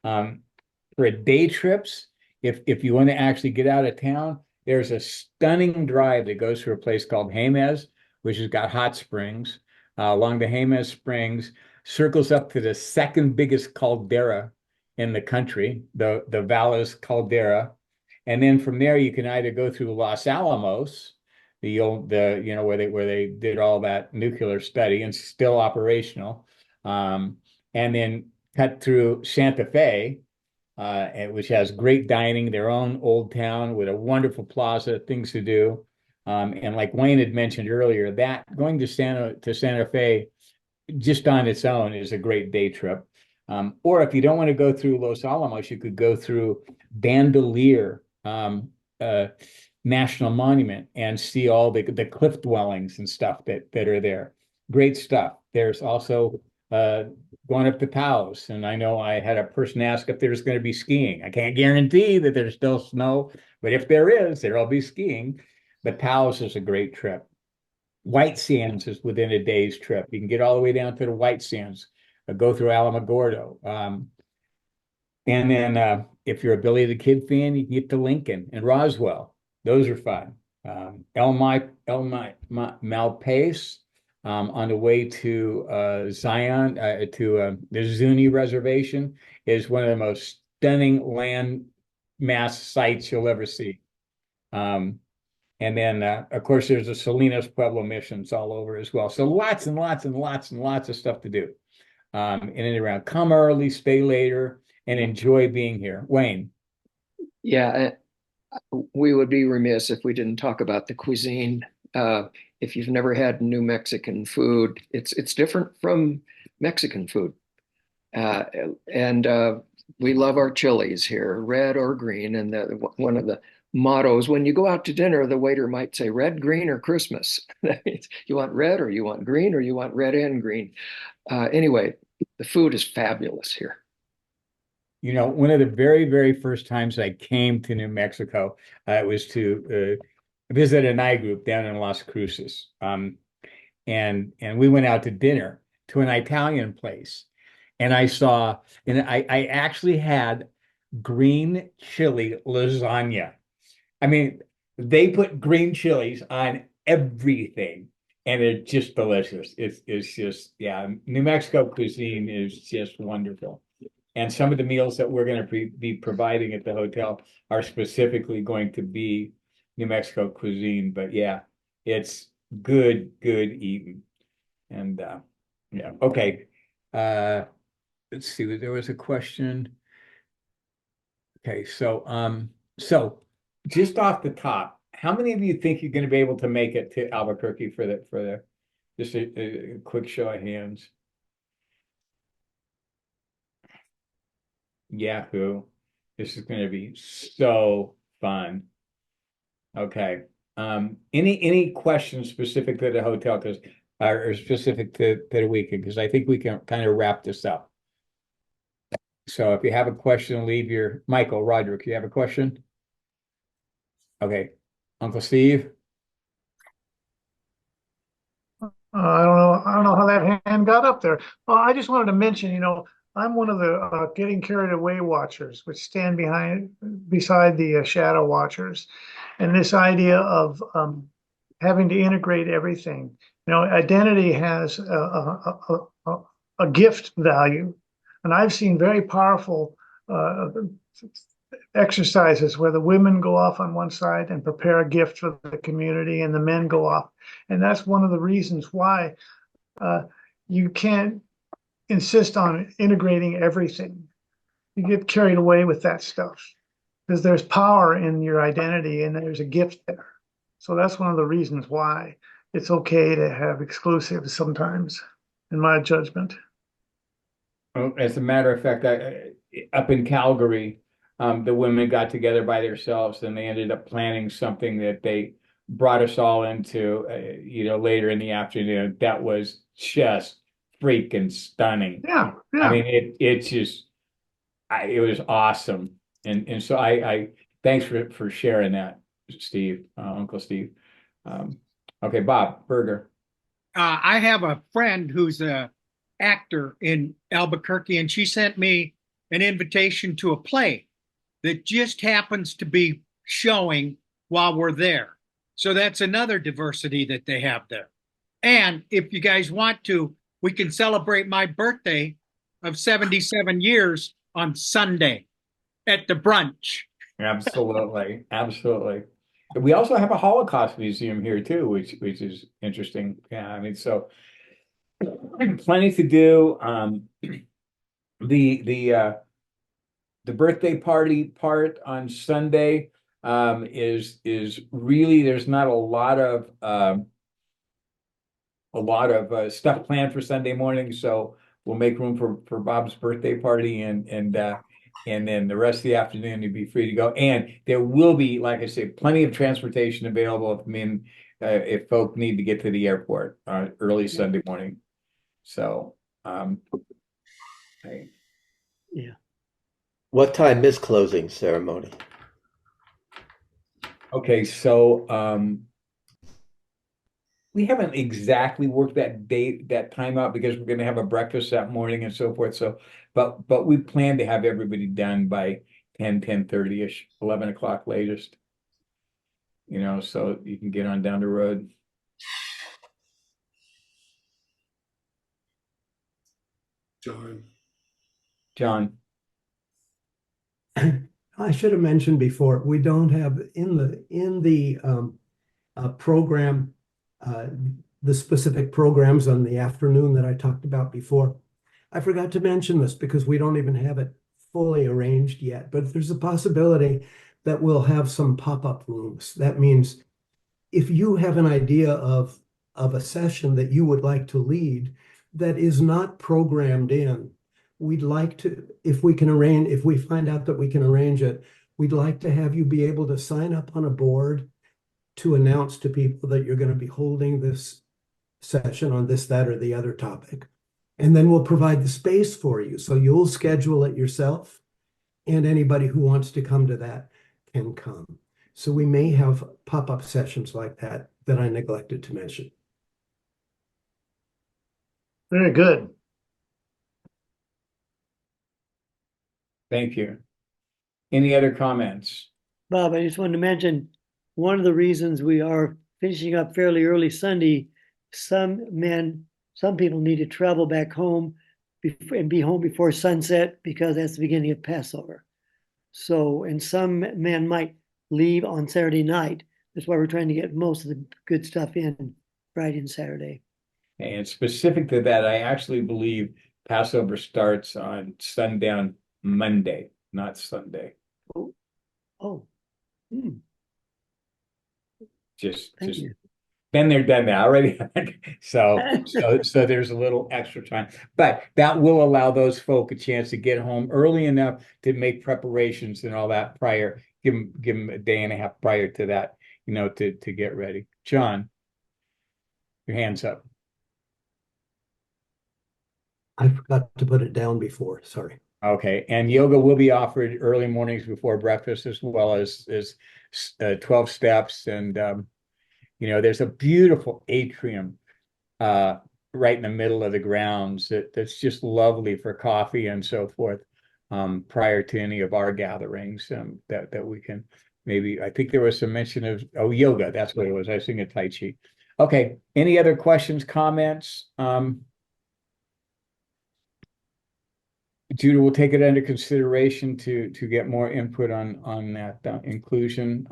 Speaker 1: For day trips, if you want to actually get out of town, there's a stunning drive that goes through a place called Jemez, which has got hot springs. Along the Jemez Springs, circles up to the second biggest caldera in the country, the Valles Caldera. And then from there, you can either go through Los Alamos, you know, where they did all that nuclear study and still operational, and then cut through Santa Fe, which has great dining, their own old town with a wonderful plaza, things to do. And like Wayne had mentioned earlier, that going to Santa Fe just on its own is a great day trip. Or if you don't want to go through Los Alamos, you could go through Bandelier National Monument and see all the cliff dwellings and stuff that are there. Great stuff. There's also going up to Taos, and I know I had a person ask if there's going to be skiing. I can't guarantee that there's still snow, but if there is, there'll be skiing. But Taos is a great trip. White Sands is within a day's trip. You can get all the way down to the White Sands, go through Alamogordo. And then if you're a Billy the Kid fan, you can get to Lincoln and Roswell. Those are fun. El Malpais on the way to Zion, to the Zuni Reservation is one of the most stunning land mass sites you'll ever see. And then, of course, there's the Salinas Pueblo missions all over as well. So lots and lots and lots and lots of stuff to do in and around. Come early, stay later, and enjoy being here. Wayne.
Speaker 11: Yeah, we would be remiss if we didn't talk about the cuisine. If you've never had New Mexican food, it's different from Mexican food. And we love our chilies here, red or green. And one of the mottos, when you go out to dinner, the waiter might say red, green, or Christmas. That means you want red, or you want green, or you want red and green. Anyway, the food is fabulous here.
Speaker 1: You know, one of the very, very first times I came to New Mexico, it was to visit an I group down in Las Cruces. And we went out to dinner to an Italian place. And I actually had green chili lasagna. I mean, they put green chilies on everything, and it's just delicious. It's just, yeah, New Mexico cuisine is just wonderful. And some of the meals that we're going to be providing at the hotel are specifically going to be New Mexico cuisine. But yeah, it's good eating. And yeah, okay. Let's see, there was a question. Okay, so just off the top, how many of you think you're going to be able to make it to Albuquerque for the just a quick show of hands? Yahoo! This is going to be so fun. Okay. Any questions specific to the hotel because or specific to the weekend? Because I think we can kind of wrap this up. So if you have a question, leave your Michael, Roderick, you have a question? Okay. Uncle Steve?
Speaker 9: I don't know how that hand got up there. Well, I just wanted to mention, I'm one of the getting carried away watchers, which stand beside the shadow watchers, and this idea of having to integrate everything. Identity has a gift value, and I've seen very powerful exercises where the women go off on one side and prepare a gift for the community, and the men go off. And that's one of the reasons why you can't insist on integrating everything. You get carried away with that stuff because there's power in your identity and there's a gift there. So that's one of the reasons why it's okay to have exclusives sometimes, in my judgment.
Speaker 1: As a matter of fact, up in Calgary, the women got together by themselves and they ended up planning something that they brought us all into, later in the afternoon. That was just freaking stunning.
Speaker 9: Yeah.
Speaker 1: I mean, it was awesome. And so I thanks for sharing that, Steve, Uncle Steve. Okay, Bob Berger.
Speaker 3: I have a friend who's a actor in Albuquerque, and she sent me an invitation to a play that just happens to be showing while we're there. So that's another diversity that they have there. And if you guys want to, we can celebrate my birthday of 77 years on Sunday at the brunch.
Speaker 1: Absolutely. Absolutely. We also have a Holocaust museum here too, which is interesting. Yeah, I mean, so plenty to do. The birthday party part on Sunday is really there's not a lot of stuff planned for Sunday morning, so we'll make room for Bob's birthday party and then the rest of the afternoon you'll be free to go. And there will be, like I said, plenty of transportation available if folk need to get to the airport early Sunday morning. So,
Speaker 6: Yeah.
Speaker 5: What time is closing ceremony?
Speaker 1: Okay, so we haven't exactly worked that time out because we're going to have a breakfast that morning and so forth. So, but we plan to have everybody done by 10:30ish, 11 o'clock latest. So you can get on down the road. John.
Speaker 8: I should have mentioned before, we don't have in the program, the specific programs on the afternoon that I talked about before. I forgot to mention this because we don't even have it fully arranged yet, but there's a possibility that we'll have some pop-up rooms. That means if you have an idea of a session that you would like to lead that is not programmed in, we'd like to, if we find out that we can arrange it, we'd like to have you be able to sign up on a board to announce to people that you're going to be holding this session on this, that, or the other topic. And then we'll provide the space for you. So you'll schedule it yourself and anybody who wants to come to that can come. So we may have pop-up sessions like that that I neglected to mention.
Speaker 9: Very good.
Speaker 1: Thank you. Any other comments?
Speaker 6: Bob, I just wanted to mention, one of the reasons we are finishing up fairly early Sunday, some people need to travel back home and be home before sunset because that's the beginning of Passover. So, and some men might leave on Saturday night. That's why we're trying to get most of the good stuff in Friday and Saturday.
Speaker 1: And specific to that, I actually believe Passover starts on sundown Monday, not Sunday.
Speaker 6: Oh.
Speaker 1: Just
Speaker 6: Thank you.
Speaker 1: been there, done that already. So there's a little extra time, but that will allow those folk a chance to get home early enough to make preparations and all that prior. Give them a day and a half prior to that, to get ready. John, your hand's up.
Speaker 8: I forgot to put it down before, sorry.
Speaker 1: Okay, and yoga will be offered early mornings before breakfast, as well as 12 steps, and there's a beautiful atrium right in the middle of the grounds that's just lovely for coffee and so forth, prior to any of our gatherings, that we can maybe. I think there was some mention of yoga. That's what it was. I was thinking Tai Chi. Okay, any other questions, comments? Judah will take it under consideration to get more input on that inclusion.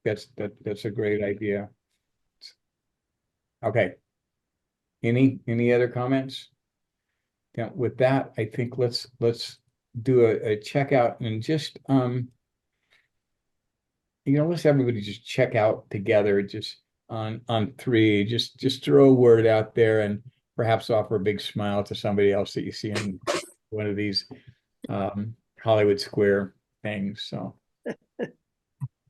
Speaker 1: That's a great idea. Okay. Any other comments? Yeah, with that, I think let's do a checkout and just let's everybody just check out together, just on three. Just throw a word out there and perhaps offer a big smile to somebody else that you see in one of these Hollywood Square things. So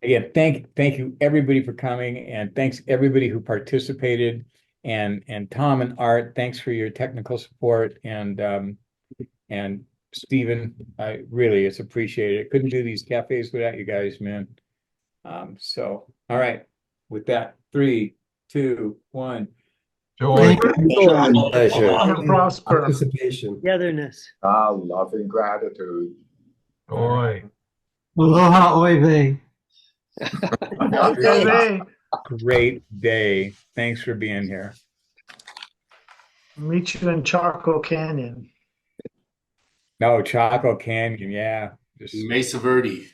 Speaker 1: again, thank you everybody for coming, and thanks everybody who participated, and Tom and Art, thanks for your technical support, and Stephen, it's appreciated. Couldn't do these cafes without you guys, man. So all right, with that, 3, 2, 1.
Speaker 9: Joy,
Speaker 5: Pleasure.
Speaker 9: and prosper.
Speaker 8: Participation.
Speaker 6: Togetherness.
Speaker 16: Love and gratitude.
Speaker 9: Joy.
Speaker 6: Aloha oy vey.
Speaker 1: Great day. Thanks for being here.
Speaker 9: Meet you in Charco Canyon.
Speaker 1: No, Chaco Canyon, yeah.
Speaker 15: Mesa Verde.